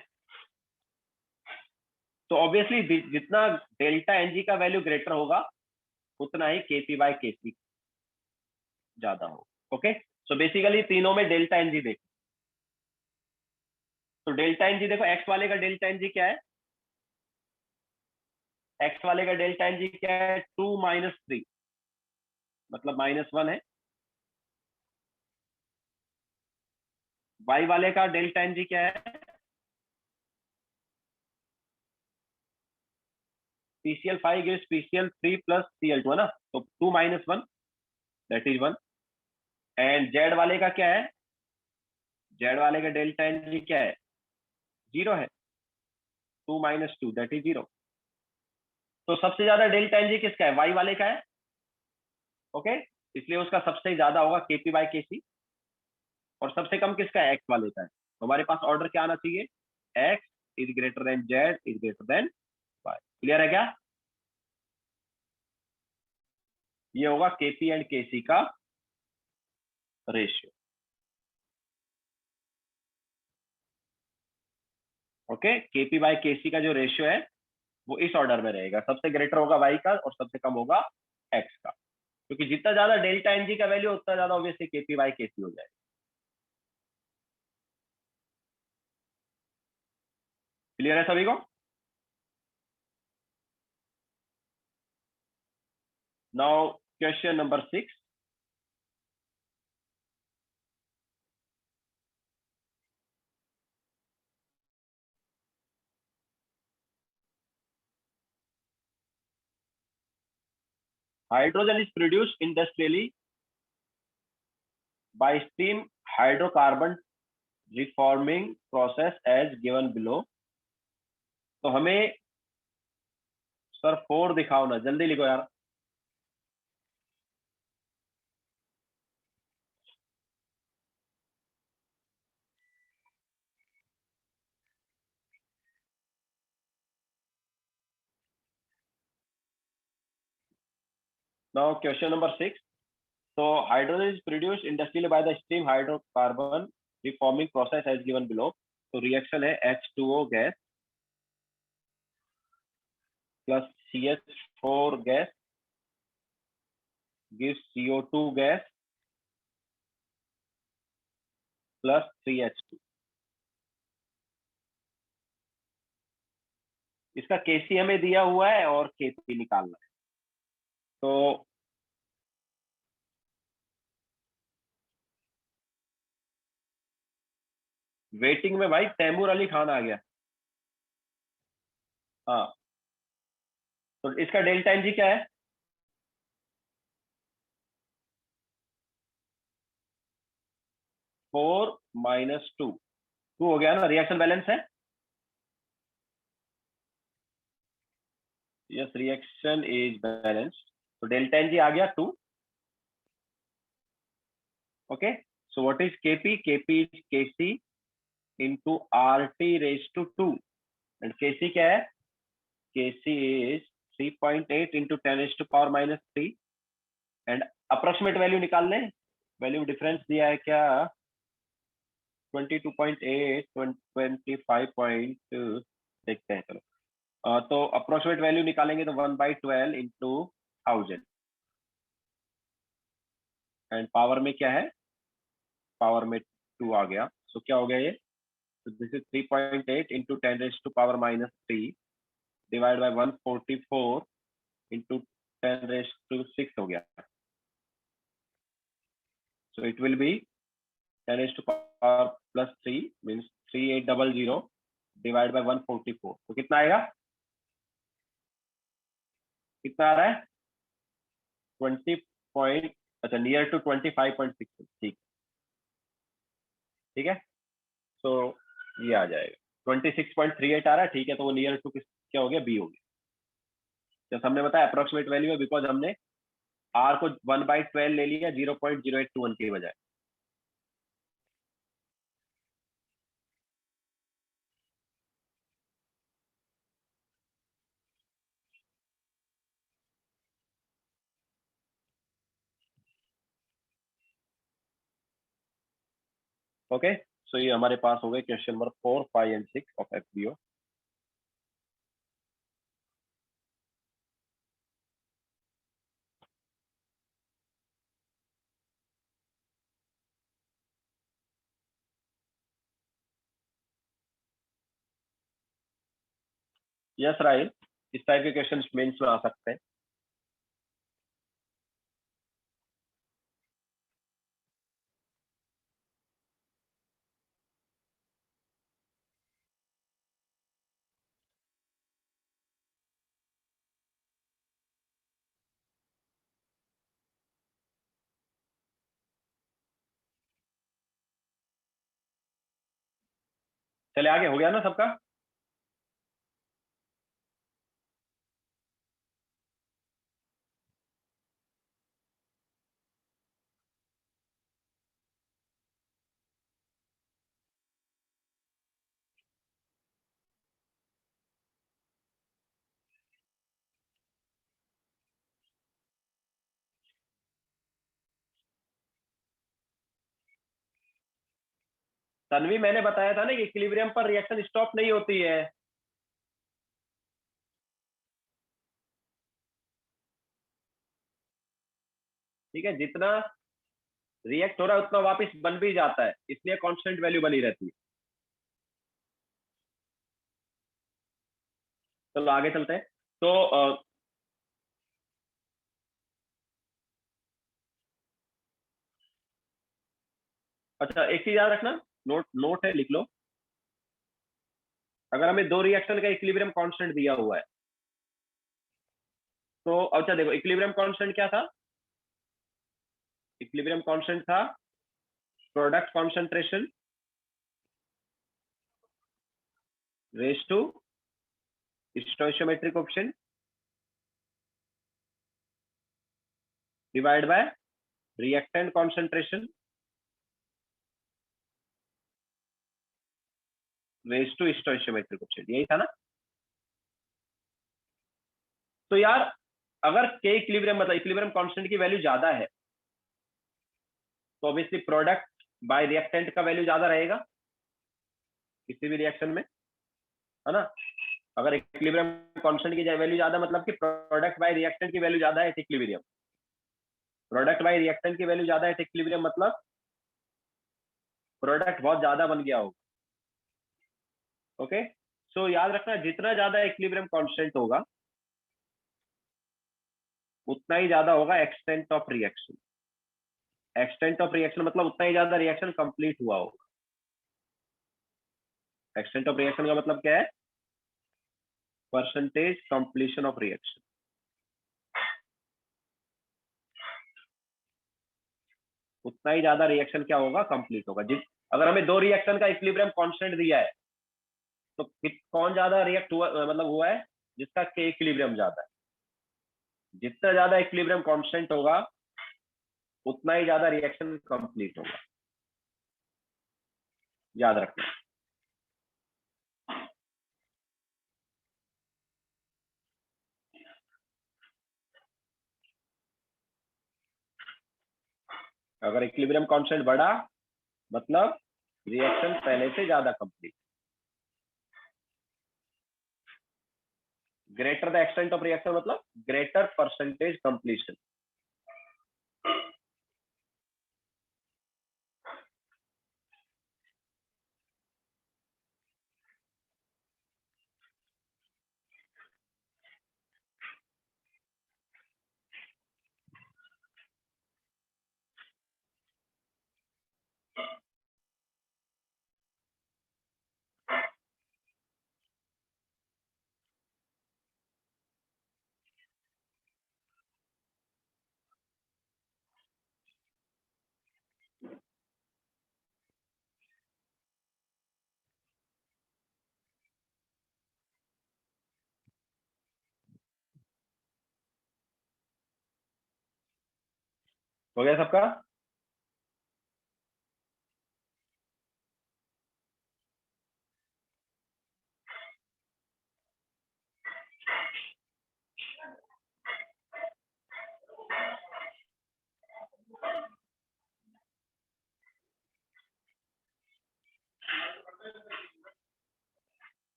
तो ऑब्वियसली जितना डेल्टा एन जी का वैल्यू ग्रेटर होगा उतना ही केपी बाय केसी ज्यादा होगा। ओके, सो बेसिकली तीनों में डेल्टा एन जी देखो। तो डेल्टा एन जी देखो, एक्स वाले का डेल्टा एन जी क्या है, एक्स वाले का डेल्टा एन जी क्या है, 2 - 3, मतलब -1 है। वाई वाले का डेल्टा एन जी क्या है, PCl5 gives PCl3 plus Cl2 है ना, तो 2 - 1 दैट इज 1। एंड जेड वाले का क्या है, जेड वाले का डेल्टा एन जी क्या है, 0 है, 2 - 2 दैट इज 0। तो सबसे ज्यादा डेल्टा एन जी किसका है, वाई वाले का है। ओके, इसलिए उसका सबसे ज्यादा होगा केपी बाय केसी, और सबसे कम किसका है, एक्स वाले का है। तो हमारे पास ऑर्डर क्या आना चाहिए, X is greater than Z is greater than Y. Clear है क्या, ये होगा केपी एंड केसी का ratio. Okay, KP by KC का जो रेशियो है वो इस ऑर्डर में रहेगा, सबसे ग्रेटर होगा वाई का और सबसे कम होगा एक्स का, क्योंकि जितना ज्यादा डेल्टा एनजी का वैल्यू उतना ज्यादा ऑब्वियसली केपी बाय केसी हो जाएगा। क्लियर है सभी को। Now question number 6। Hydrogen is produced industrially by steam hydrocarbon reforming process as given below. तो हमें सर 4 दिखाओ ना, जल्दी लिखो यार। Now question number 6। So hydrogen is produced industrially by the steam hydrocarbon reforming process as given below. तो रिएक्शन है H2O gas plus CH4 gas gives CO2 gas plus 3H2। इसका केसी हमें दिया हुआ है और केपी निकालना है। तो वेटिंग में भाई तैमूर अली खान आ गया। हाँ, तो इसका डेल्टा एनजी क्या है, 4 - 2, 2 हो गया ना, रिएक्शन बैलेंस है। यस, रिएक्शन इज बैलेंस्ड, तो डेल्टा एन जी आ गया 2. Okay, so what is KP? KP is KC into RT raised to 2, and Kc क्या है? Kc is 3.8 into 10 raised to power minus 3, and approximate value निकाल लें. वैल्यू डिफरेंस दिया है क्या? 22.8, 25. देखते हैं, चलो. तो अप्रोक्सीमेट वैल्यू निकालेंगे तो 1/12 into 1000, एंड पावर में क्या है? पावर में 2 आ गया. सो क्या हो गया ये? So this is 3.8 into 10 raised to power minus 3 divided by 144 into 10 raised to 6 हो गया. So it will be 10 raised to power plus 3 means 3800 divided by 144. तो कितना आएगा? कितना आ रहा है? 20 point, अच्छा, नियर टू 25.6. ठीक, ठीक है. तो ये आ जाएगा 26.38 आ रहा है. ठीक है, तो वो नियर टू क्या हो गया? बी हो गया. जैसे हमने बताया अप्रोक्सीमेट वैल्यू है, बिकॉज हमने आर को 1/12 ले लिया 0.0821 के बजाय. ओके, सो ये हमारे पास हो गए question number 4, 5 and 6 of FBO. Yes Rahil, इस टाइप के क्वेश्चन मेंस में आ सकते हैं. चले आगे, हो गया ना सबका? तन्वी, मैंने बताया था ना कि इक्विलिब्रियम पर रिएक्शन स्टॉप नहीं होती है. ठीक है, जितना रिएक्ट हो रहा है उतना वापस बन भी जाता है, इसलिए कांस्टेंट वैल्यू बनी रहती है. चलो आगे चलते हैं. तो अच्छा, एक चीज याद रखना, नोट नोट है, लिख लो. अगर हमें दो रिएक्शन का इक्विलिब्रियम कांस्टेंट दिया हुआ है, तो अच्छा देखो, इक्विलिब्रियम कांस्टेंट क्या था? इक्विलिब्रियम कांस्टेंट था product concentration raise to stoichiometric coefficient divide by reactant concentration raise to stoichiometric coefficient. यही था ना? तो यार, अगर के इक्विलिब्रियम मतलब इक्विलिब्रियम कांस्टेंट की वैल्यू ज्यादा है, तो ऑब्वियसली प्रोडक्ट बाय रिएक्टेंट का वैल्यू ज्यादा रहेगा किसी भी रिएक्शन में, है ना? अगर इक्विलिब्रियम कांस्टेंट की वैल्यू ज्यादा मतलब कि प्रोडक्ट बाय रिएक्टेंट की वैल्यू ज्यादा है इक्विलिब्रियम. प्रोडक्ट बाय रिएक्टेंट की वैल्यू ज्यादा है इक्विलिब्रियम मतलब प्रोडक्ट बहुत ज्यादा बन गया होगा. ओके, सो याद रखना, जितना ज्यादा इक्विलिब्रियम कांस्टेंट होगा उतना ही ज्यादा होगा extent of reaction. Extent of reaction मतलब उतना ही ज्यादा रिएक्शन कंप्लीट हुआ होगा. एक्सटेंट ऑफ रिएक्शन का मतलब क्या है? Percentage completion of reaction. उतना ही ज्यादा रिएक्शन क्या होगा? कंप्लीट होगा. जिस अगर हमें दो रिएक्शन का इक्विलिब्रियम कांस्टेंट दिया है, तो कौन ज्यादा रिएक्ट हुआ मतलब हुआ है? जिसका के इक्विलिब्रियम ज्यादा है। जितना ज्यादा इक्विलिब्रियम कांस्टेंट होगा उतना ही ज्यादा रिएक्शन कंप्लीट होगा, याद रखना। अगर इक्विलिब्रियम कांस्टेंट बढ़ा मतलब रिएक्शन पहले से ज्यादा complete. Greater the extent of reaction मतलब ग्रेटर परसेंटेज कंप्लीशन। हो गया सबका?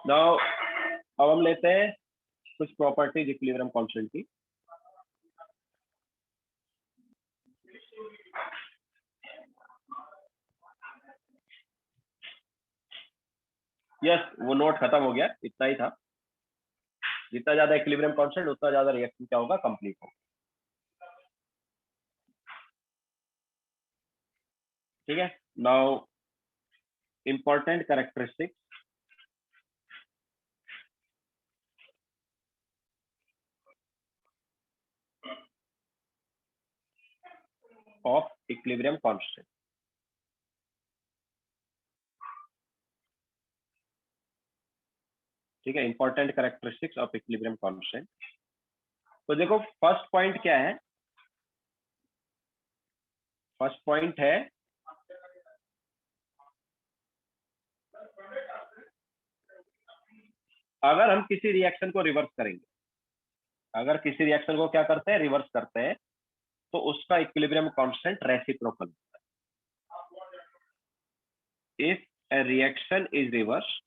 नाउ अब हम लेते हैं कुछ प्रॉपर्टीज इक्विलिब्रियम कांस्टेंट की। यस, वो नोट खत्म हो गया, इतना ही था। जितना ज्यादा इक्विलिब्रियम कांस्टेंट उतना ज्यादा रिएक्शन क्या होगा, कंप्लीट होगा। ठीक है। Now important characteristic of equilibrium constant. ठीक है, important characteristics of equilibrium constant. तो देखो फर्स्ट पॉइंट क्या है। फर्स्ट पॉइंट है अगर हम किसी रिएक्शन को रिवर्स करेंगे, अगर किसी रिएक्शन को क्या करते हैं, रिवर्स करते हैं, तो उसका इक्विलिब्रियम कांस्टेंट रेसिप्रोकल होता है। If a reaction is reversed,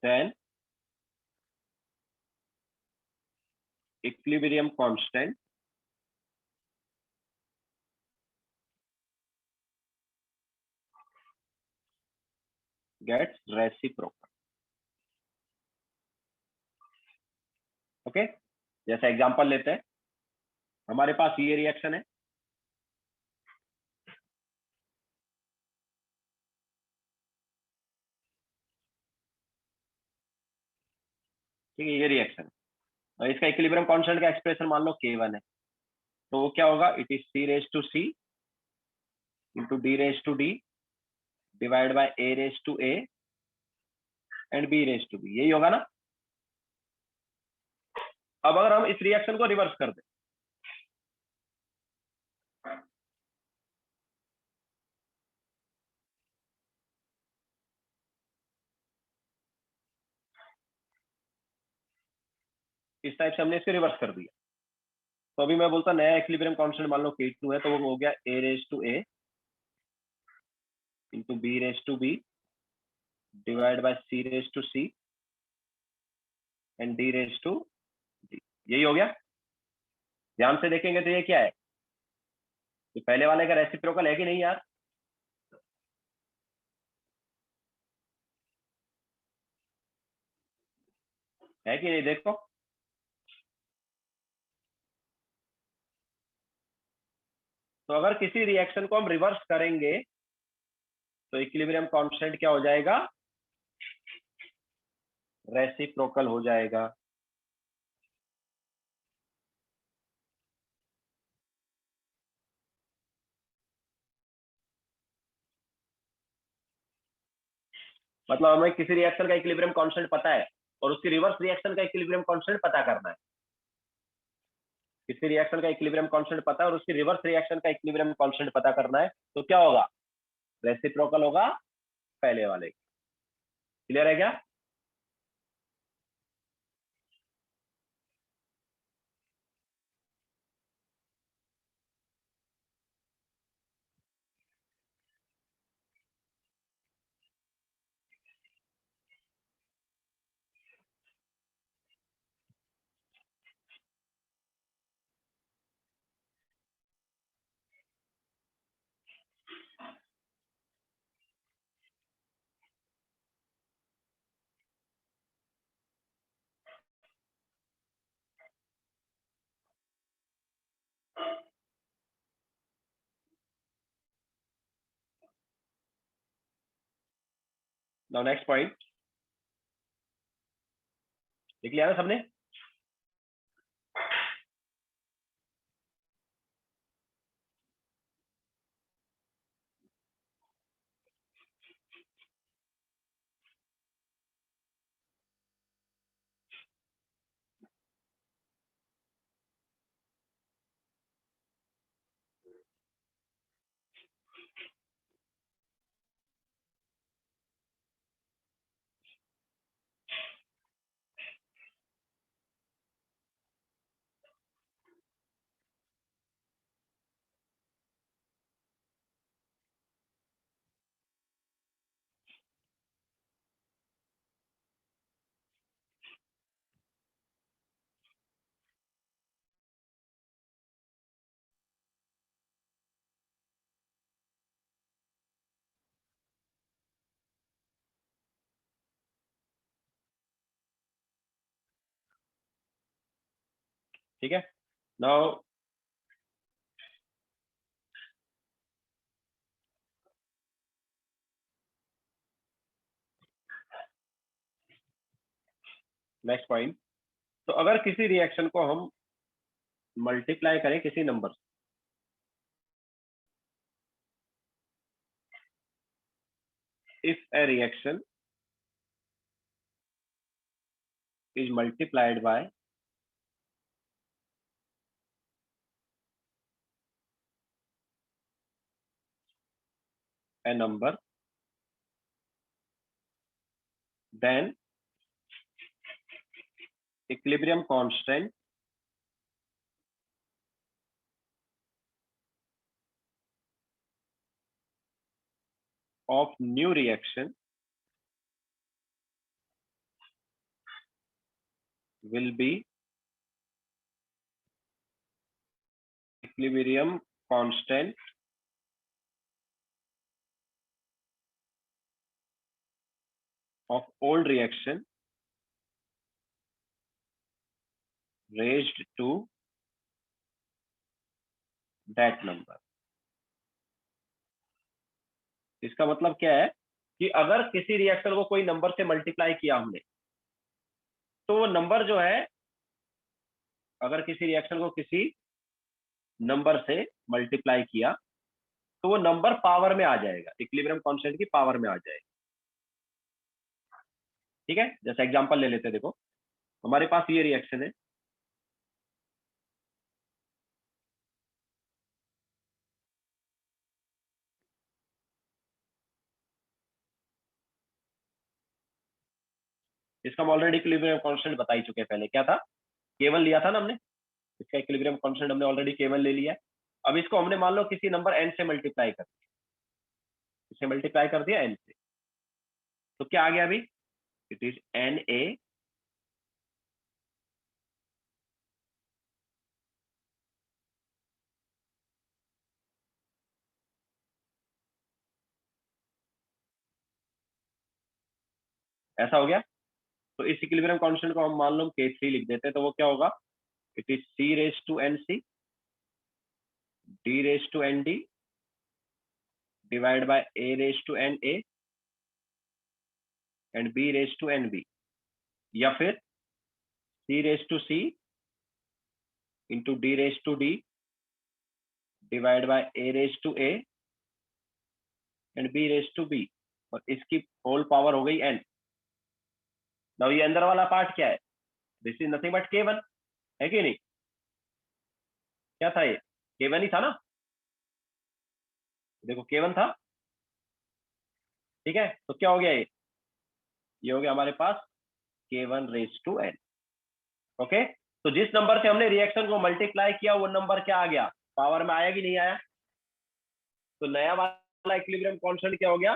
then equilibrium constant gets reciprocal। Okay, जैसा एग्जांपल लेते हैं, हमारे पास ये रिएक्शन है, ठीक है, ये रिएक्शन है और इसका इक्विलिब्रियम कांस्टेंट का एक्सप्रेशन मान लो K1 है। तो वो क्या होगा, it is C raise to C into D raise to D divide by A raise to A and B raise to B, यही होगा ना। अब अगर हम इस रिएक्शन को रिवर्स कर दें, इस टाइप से हमने इसको रिवर्स कर दिया, तो अभी मैं बोलता नया इक्विलिब्रियम कांस्टेंट मान लो K2 है, तो वो हो गया A raise to A into B raise to B divide by C raise to C and D raise to D, यही हो गया। ध्यान से देखेंगे तो ये क्या है, ये पहले वाले का रेसिप्रोकल है कि नहीं यार। है कि नहीं, देखो। तो अगर किसी रिएक्शन को हम रिवर्स करेंगे तो इक्विलिब्रियम कांस्टेंट क्या हो जाएगा, रेसिप्रोकल हो जाएगा। मतलब हमें किसी रिएक्शन का इक्विलिब्रियम कांस्टेंट पता है और उसकी रिवर्स रिएक्शन का इक्विलिब्रियम कांस्टेंट पता करना है। किसी रिएक्शन का इक्विलिब्रियम कांस्टेंट पता है और उसकी रिवर्स रिएक्शन का इक्विलिब्रियम कांस्टेंट पता करना है, तो क्या होगा, रेसिप्रोकल होगा पहले वाले। क्लियर है क्या? नाउ नेक्स्ट पॉइंट, लिख लिया ना सबने? ठीक है, नाउ नेक्स्ट पॉइंट, तो अगर किसी रिएक्शन को हम मल्टीप्लाई करें किसी नंबर से, if a reaction is multiplied by a number, then equilibrium constant of new reaction will be equilibrium constant of old reaction raised to that number। इसका मतलब क्या है कि अगर किसी रिएक्शन को कोई नंबर से मल्टीप्लाई किया हमने, तो वो नंबर जो है, अगर किसी रिएक्शन को किसी नंबर से मल्टीप्लाई किया तो वो नंबर पावर में आ जाएगा, इक्विलिब्रियम कांस्टेंट की पावर में आ जाएगा। ठीक है, जैसे एग्जांपल ले लेते हैं, देखो हमारे पास ये रिएक्शन है, इसका हम ऑलरेडी इक्विलिब्रियम कांस्टेंट बता ही चुके हैं। पहले क्या था, केवल लिया था ना हमने, इसका इक्विलिब्रियम कांस्टेंट हमने ऑलरेडी केवल ले लिया है। अब इसको हमने मान लो किसी नंबर n से मल्टीप्लाई कर दिया, इसे मल्टीप्लाई कर दिया n से, तो क्या आ गया अभी, इट इज Na ऐसा हो गया। तो इस इक्विलिब्रियम कांस्टेंट को हम मान लो K3 लिख देते हैं, तो वो क्या होगा, it is C raise to NC D raise to ND divide by A raise to NA and B raise to NB, या फिर C raise to C into D raise to D divide by A raise to A and B raise to B। और इसकी होल पावर हो गई n। नाउ ये अंदर वाला पार्ट क्या है? This is nothing but k1, है कि नहीं? क्या था ये? k1 ही था ना, देखो k1 था, ठीक है। तो क्या हो गया ये हो गया हमारे पास k1 raise to n। Okay, तो जिस नंबर से हमने रिएक्शन को मल्टीप्लाई किया वो नंबर क्या आ गया, पावर में आया कि नहीं आया? तो नया वाला इक्विलिब्रियम कांस्टेंट क्या हो गया,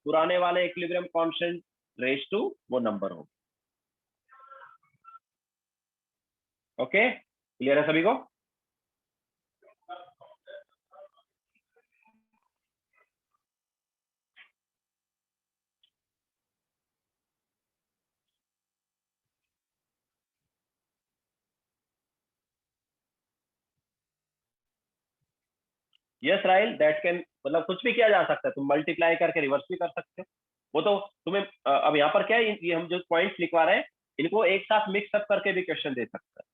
पुराने वाले इक्विलिब्रियम कांस्टेंट रेज टू वो नंबर हो। ओके, क्लियर है सभी को? यस राइल, दैट कैन, मतलब कुछ भी किया जा सकता है, तुम मल्टीप्लाई करके रिवर्स भी कर सकते हो। वो तो तुम्हें अब यहाँ पर क्या है, ये हम जो पॉइंट्स लिखवा रहे हैं इनको एक साथ मिक्स अप करके भी क्वेश्चन दे सकता है।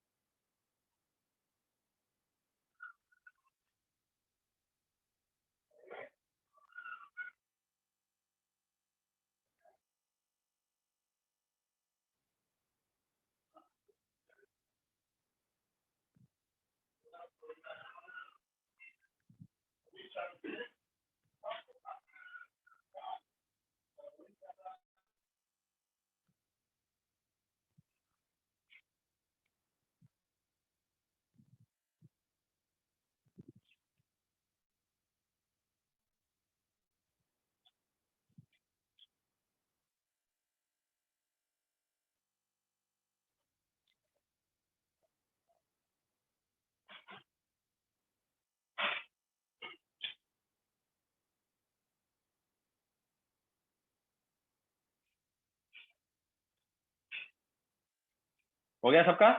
हो गया सबका?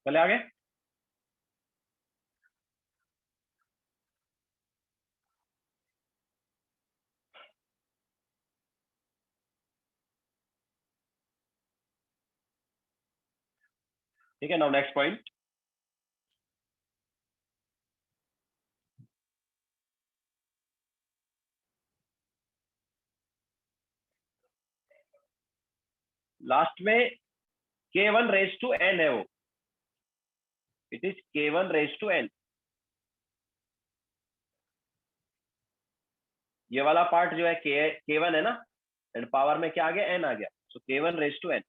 चले आगे। ठीक है, नाउ नेक्स्ट पॉइंट। लास्ट में k1 रेज टू n है वो, it is k1 raise to n। ये वाला पार्ट जो है k1 है ना, एंड पावर में क्या आ गया, n आ गया, सो k1 रेज टू n।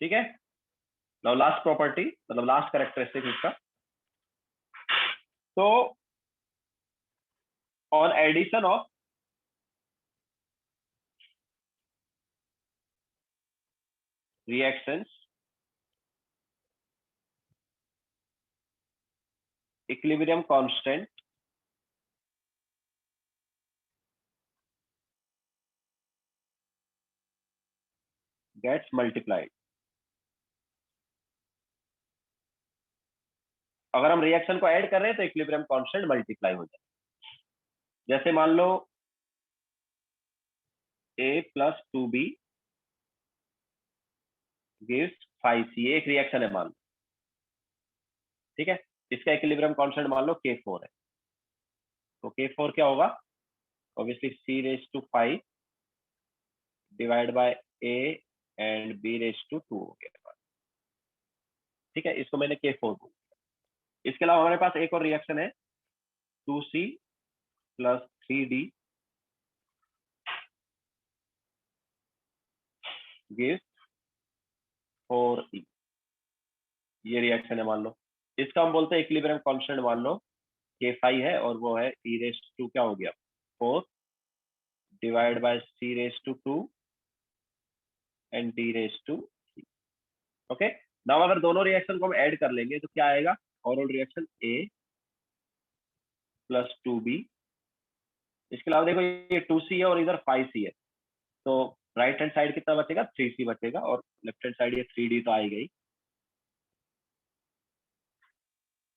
ठीक है, नाउ लास्ट प्रॉपर्टी, मतलब लास्ट कैरेक्टरिस्टिक इसका। तो on addition of reactions, equilibrium constant gets multiplied। अगर हम रिएक्शन को ऐड कर रहे हैं तो इक्विलिब्रियम कांस्टेंट मल्टीप्लाई हो जाए। जैसे मान लो a plus 2b gives 5c, एक रिएक्शन है मान लो, ठीक है। इसका इक्विलिब्रियम कांस्टेंट मान लो k4 है, तो k4 क्या होगा, obviously c raise to 5 divide by a and b raise to 2 हो गया, ठीक है। इसको मैंने k4 बोला। इसके अलावा हमारे पास एक और रिएक्शन है 2c plus 3d gives 4e, ये रिएक्शन है मान लो। इसका हम बोलते हैं इक्विलिब्रियम कांस्टेंट मान लो k5 है, और वो है e रेज टू क्या हो गया 4 divide by c raise to 2 and d raise to 3। Okay, now अगर दोनों रिएक्शन को हम ऐड कर लेंगे तो क्या आएगा, overall reaction a plus 2b। इसके अलावा देखो ये 2c है और इधर 5c है, तो राइट हैंड साइड कितना बचेगा, 3c बचेगा, और लेफ्ट हैंड साइड ये 3d तो आई गई।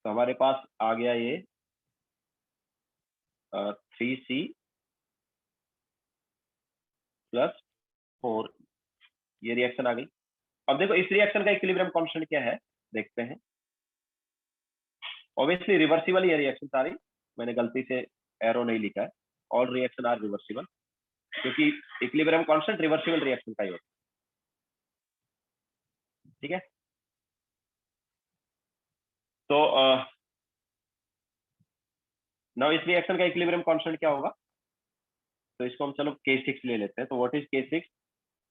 तो हमारे पास आ गया ये 3c प्लस 4, ये रिएक्शन आ गई। अब देखो इस रिएक्शन का इक्विलिब्रियम कांस्टेंट क्या है, देखते हैं। ऑब्वियसली रिवर्सिबल ही है रिएक्शन सारी, मैंने गलती से एरो नहीं लिखा है। ऑल रिएक्शन आर रिवर्सिबल, क्योंकि इक्विलिब्रियम कांस्टेंट रिवर्सिबल रिएक्शन का ही होता है। ठीक है, तो नाउ इस रिएक्शन का इक्विलिब्रियम कांस्टेंट क्या होगा, तो इसको हम चलो K6 ले लेते हैं। तो व्हाट इज K6,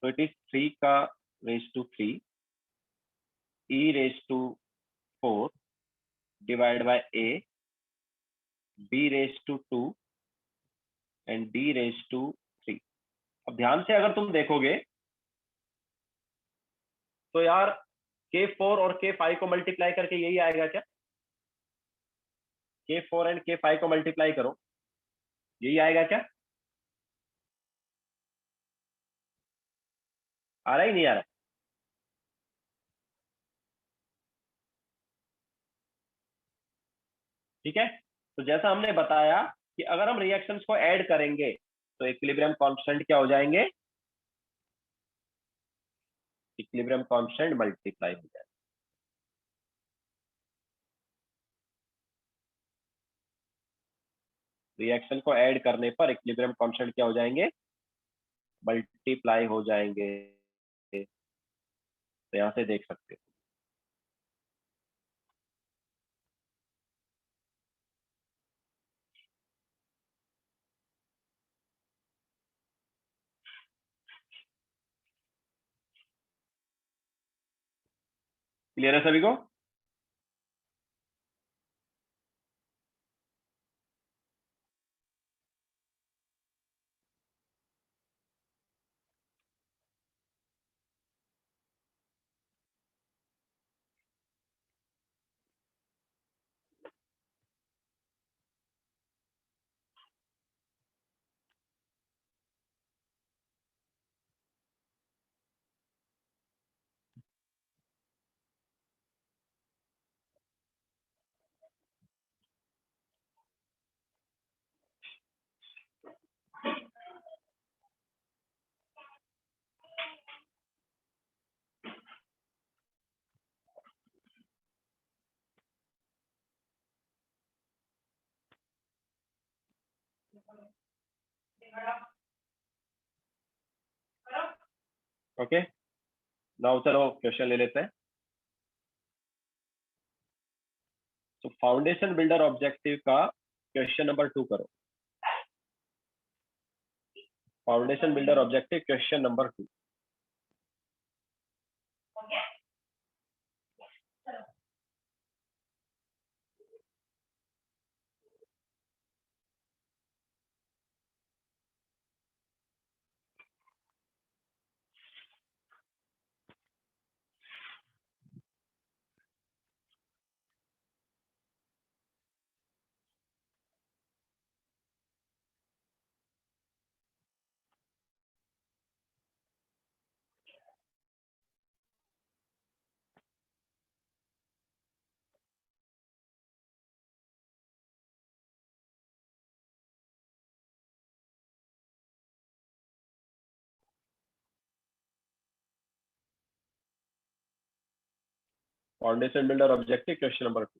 तो इट इज 3 का raise to 3 e raise to 4 divide by a b raise to 2 and d raise to 3। अब ध्यान से अगर तुम देखोगे तो यार K4 और K5 को मल्टीप्लाई करके यही आएगा क्या, K4 एंड K5 को मल्टीप्लाई करो, यही आएगा क्या, आ रहा ही नहीं आ रहा। ठीक है, तो जैसा हमने बताया कि अगर हम रिएक्शंस को ऐड करेंगे तो इक्विलिब्रियम कांस्टेंट क्या हो जाएंगे, इक्विलिब्रियम कांस्टेंट मल्टीप्लाई हो जाएगा। रिएक्शन को ऐड करने पर इक्विलिब्रियम कांस्टेंट क्या हो जाएंगे, मल्टीप्लाई हो जाएंगे। तो यहां से देख सकते हो। क्लियर है सभी को। ओके, नाउ चलो क्वेश्चन ले लेते हैं। तो फाउंडेशन बिल्डर ऑब्जेक्टिव का क्वेश्चन नंबर 2 करो। Foundation builder objective question number 2। Foundation builder objective question number 2।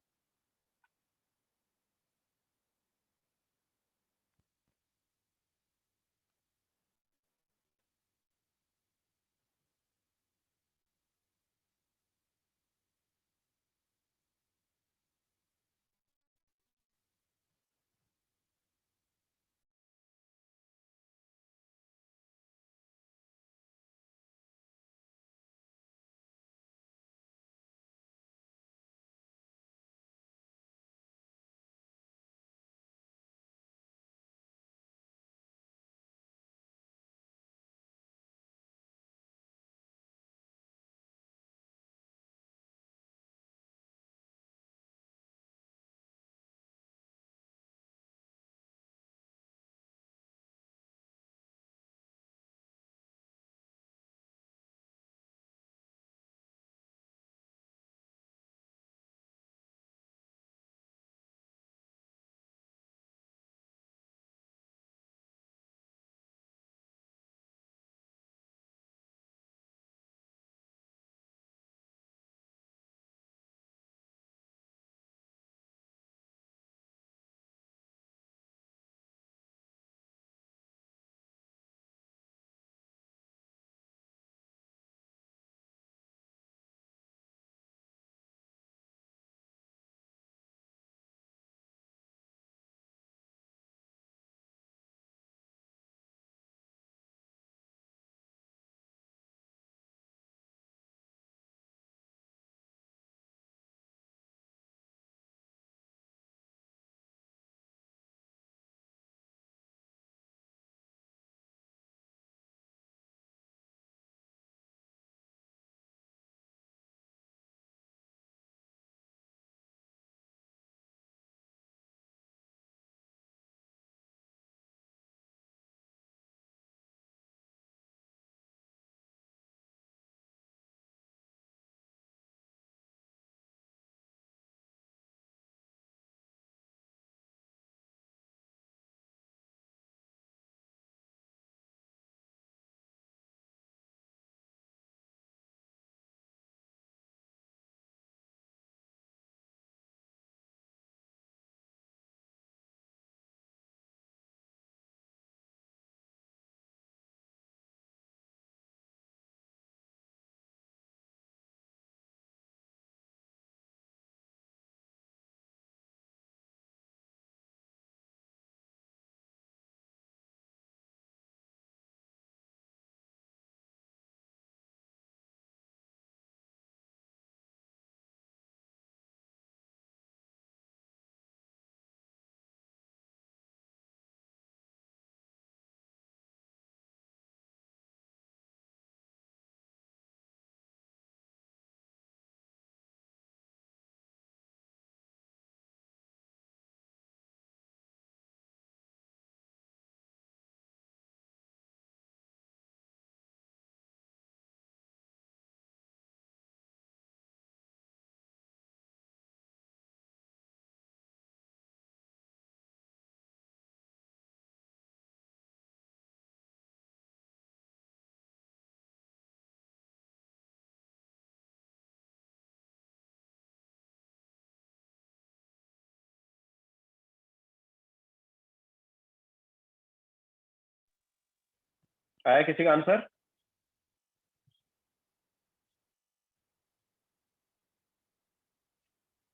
आया किसी का आंसर?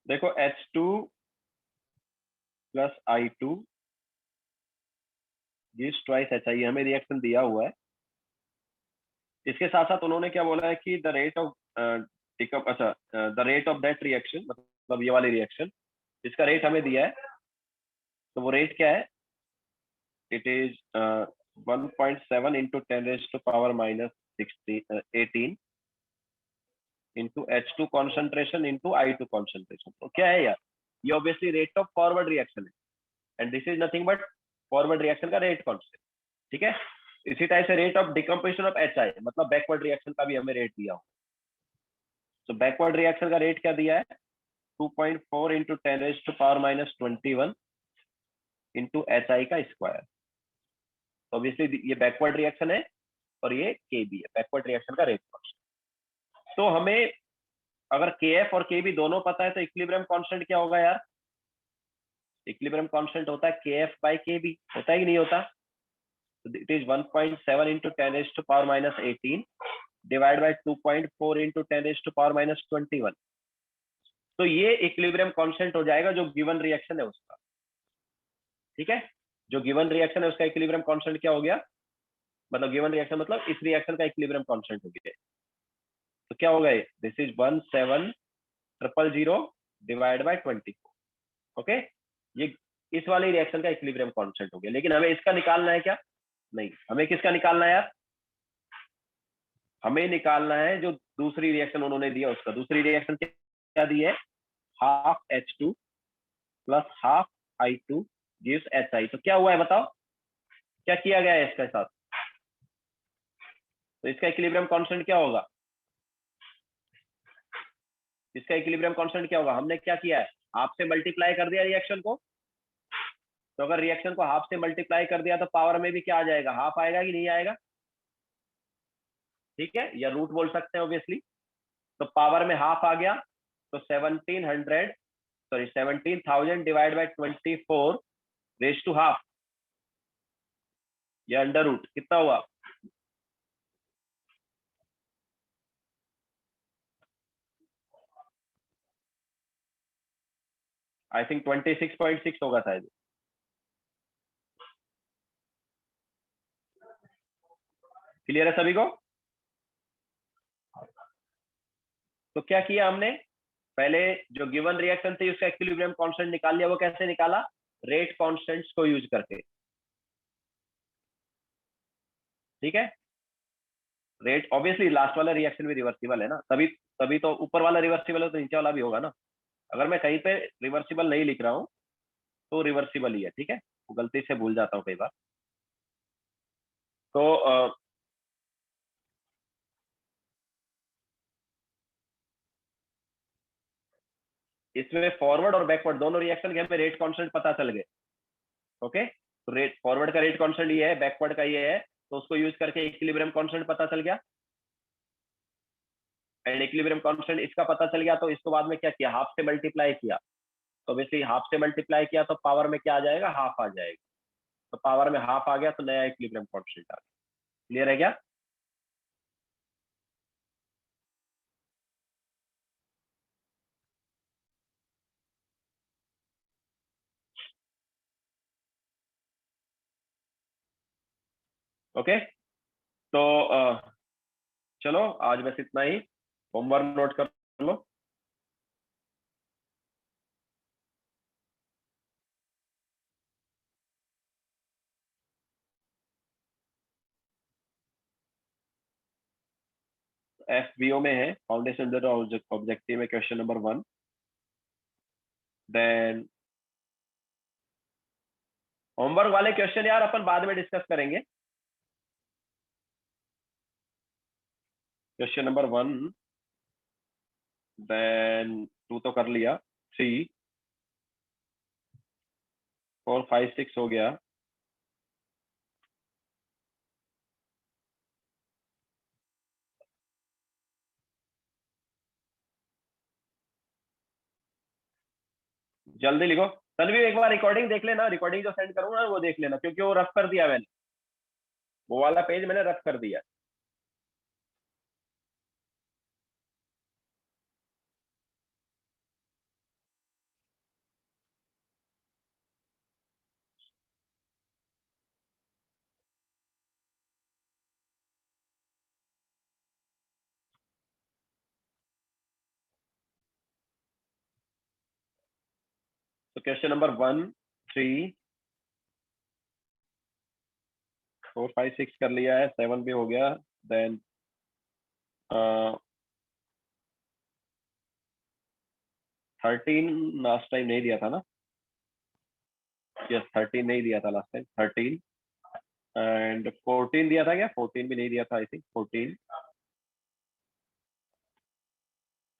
देखो H2 plus I2 gives twice HI, हमें रिएक्शन दिया हुआ है। इसके साथ साथ उन्होंने क्या बोला है कि द रेट ऑफ अच्छा the rate of that reaction, मतलब ये वाली रिएक्शन, इसका रेट हमें दिया है। तो वो रेट क्या है? It is 1.7 into 10⁻⁻18 into H2 concentration into I2 concentration. तो क्या है यार, ये obviously rate of forward reaction है, and this is nothing but forward reaction का रेट कांस्टेंट। ठीक है, इसी टाइप से rate of decomposition of HI, मतलब बैकवर्ड रिएक्शन का भी हमें रेट दिया हो। तो बैकवर्ड रिएक्शन का रेट क्या दिया है? 2.4 इंटू 10⁻⁻21 इंटू HI का स्क्वायर। तो ऑब्वियसली ये बैकवर्ड रिएक्शन है और ये KB है, बैकवर्ड रिएक्शन का रेट कांस्टेंट। तो हमें अगर KF और KB दोनों पता है तो इक्विलिब्रियम कांस्टेंट क्या होगा यार? इक्विलिब्रियम कांस्टेंट होता है KF बाय KB, होता है कि नहीं होता? It is 1.7 into 10⁻⁻18 divide by 2.4 into 10⁻⁻21। तो ये इक्विलिब्रियम कांस्टेंट हो जाएगा जो गिवन रिएक्शन है उसका। ठीक है, जो गिवन रिएक्शन है उसका इक्विलिब्रियम कांस्टेंट क्या हो गया? मतलब गिवन रिएक्शन मतलब इस रिएक्शन का इक्विलिब्रियम कांस्टेंट हो गया। तो क्या होगा ये? This is 17,000 divide by 24। Okay, ये इस वाली रिएक्शन का इक्विलिब्रियम कांस्टेंट हो गया। लेकिन हमें इसका निकालना है क्या? नहीं, हमें किसका निकालना है यार? हमें निकालना है जो दूसरी रिएक्शन उन्होंने दिया उसका। दूसरी रिएक्शन क्या दी है? Half H2 plus half I2 gives HI। तो क्या हुआ है बताओ, क्या किया गया है इसके साथ? तो इसका इक्विलिब्रियम कांस्टेंट क्या होगा? इसका इक्विलिब्रियम कांस्टेंट क्या होगा? हमने क्या किया है? हाफ से मल्टीप्लाई कर दिया रिएक्शन को। तो अगर रिएक्शन को हाफ से मल्टीप्लाई कर दिया तो पावर में भी क्या आ जाएगा? हाफ आएगा कि नहीं आएगा? ठीक है, या रूट बोल सकते हैं ऑब्वियसली। तो पावर में हाफ आ गया, तो 17,000 divide by 24 raise to half, या अंडर रूट कितना हुआ? आई थिंक 26.6 होगा शायद। क्लियर है सभी को? तो क्या किया हमने? पहले जो गिवन रिएक्शन थी उसका इक्विलिब्रियम कांस्टेंट निकाल लिया। वो कैसे निकाला? रेट कांस्टेंट्स को यूज करके। ठीक है, रेट ऑब्वियसली लास्ट वाला रिएक्शन भी रिवर्सिबल है ना, तभी तभी तो ऊपर वाला रिवर्सिबल है तो नीचे वाला भी होगा ना। अगर मैं कहीं पे रिवर्सिबल नहीं लिख रहा हूँ तो रिवर्सिबल ही है। ठीक है, गलती से भूल जाता हूँ कई बार। तो इसमें फॉरवर्ड और बैकवर्ड दोनों रिएक्शन के हमें रेट कांस्टेंट पता चल गए। ओके, तो रेट फॉरवर्ड का रेट कांस्टेंट ये है, बैकवर्ड का ये है, तो उसको यूज करके इक्विलिब्रियम कांस्टेंट पता चल गया। एंड इक्विलिब्रियम कांस्टेंट इसका पता चल गया, तो इसको बाद में क्या किया? हाफ से मल्टीप्लाई किया। तो ऑब्वियसली हाफ से मल्टीप्लाई किया तो पावर में क्या आ जाएगा? हाफ आ जाएगा। तो पावर में हाफ आ गया तो नया इक्विलिब्रियम कांस्टेंट आ गया। क्लियर है क्या? ओके, तो चलो आज बस इतना ही। होमवर्क नोट कर लो। FBO में है फाउंडेशन ऑब्जेक्टिव में क्वेश्चन नंबर 1। देन होमवर्क वाले क्वेश्चन यार अपन बाद में डिस्कस करेंगे। क्वेश्चन नंबर 1, देन 2 तो कर लिया, 3, 4, 5, 6 हो गया। जल्दी लिखो। तन्वी एक बार रिकॉर्डिंग देख लेना, रिकॉर्डिंग जो सेंड करूंगा वो देख लेना, क्योंकि वो रफ कर दिया मैंने। वो वाला पेज मैंने रफ कर दिया। तो क्वेश्चन नंबर 1, 3, 4, 5, 6 कर लिया है, 7 भी हो गया। देन 13 लास्ट टाइम नहीं दिया था ना? यस, 13 नहीं दिया था लास्ट टाइम। 13 एंड 14 दिया था क्या? 14 भी नहीं दिया था आई थिंक। 14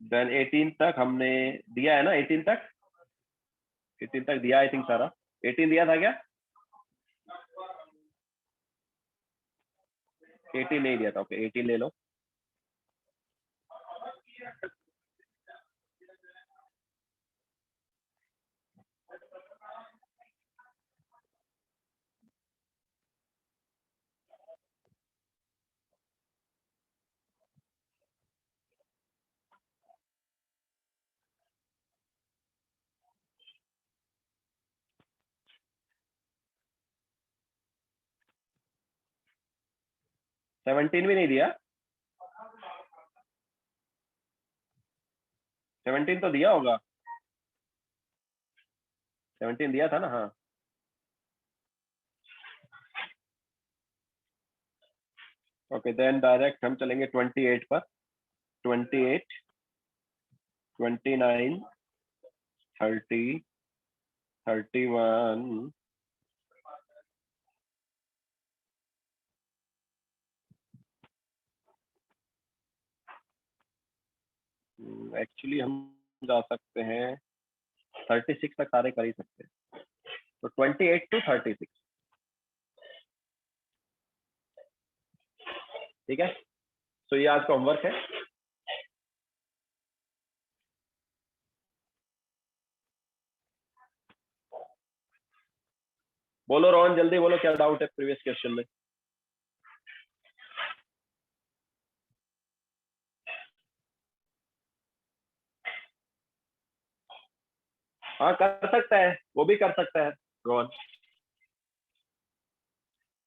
देन 18 तक हमने दिया है ना? 18 तक, 18 तक दिया आई थिंक सारा। 18 दिया था क्या? 18 नहीं दिया था। ओके, 18 ले लो। सेवनटीन भी नहीं दिया? 17 तो दिया होगा। 17 दिया था ना? हाँ। ओके, देन डायरेक्ट हम चलेंगे 28 पर। 28, 29, 30, 31, एक्चुअली हम जा सकते हैं 36 तक, सारे कर ही सकते हैं। तो 28 to 36, ठीक है। तो ये आज का होमवर्क है। बोलो रोहन, जल्दी बोलो, क्या डाउट है प्रीवियस क्वेश्चन में? हाँ, कर सकता है, वो भी कर सकता है रोहन।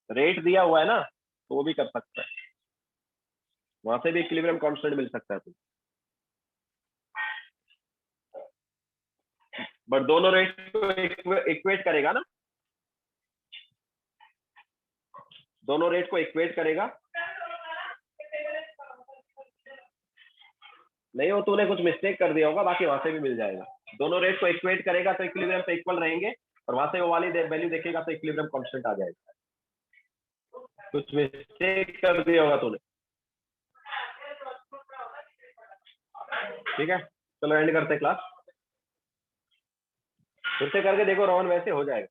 रेट दिया हुआ है ना, तो वो भी कर सकता है। वहां से भी इक्विलिब्रियम कांस्टेंट मिल सकता है तुम। बट दोनों रेट को इक्वेट करेगा ना, दोनों रेट को इक्वेट करेगा। नहीं, वो तूने कुछ मिस्टेक कर दिया होगा, बाकी वहां से भी मिल जाएगा। दोनों रेट को इक्वेट करेगा तो इक्विलिब्रियम पे इक्वल रहेंगे, और वहां से वो वाली वैल्यू देखेगा तो इक्विलिब्रियम कांस्टेंट आ जाएगा। कुछ मिस्टेक कर दिया होगा तूने। ठीक है, चलो एंड करते क्लास। फिर से करके देखो रोहन, वैसे हो जाएगा।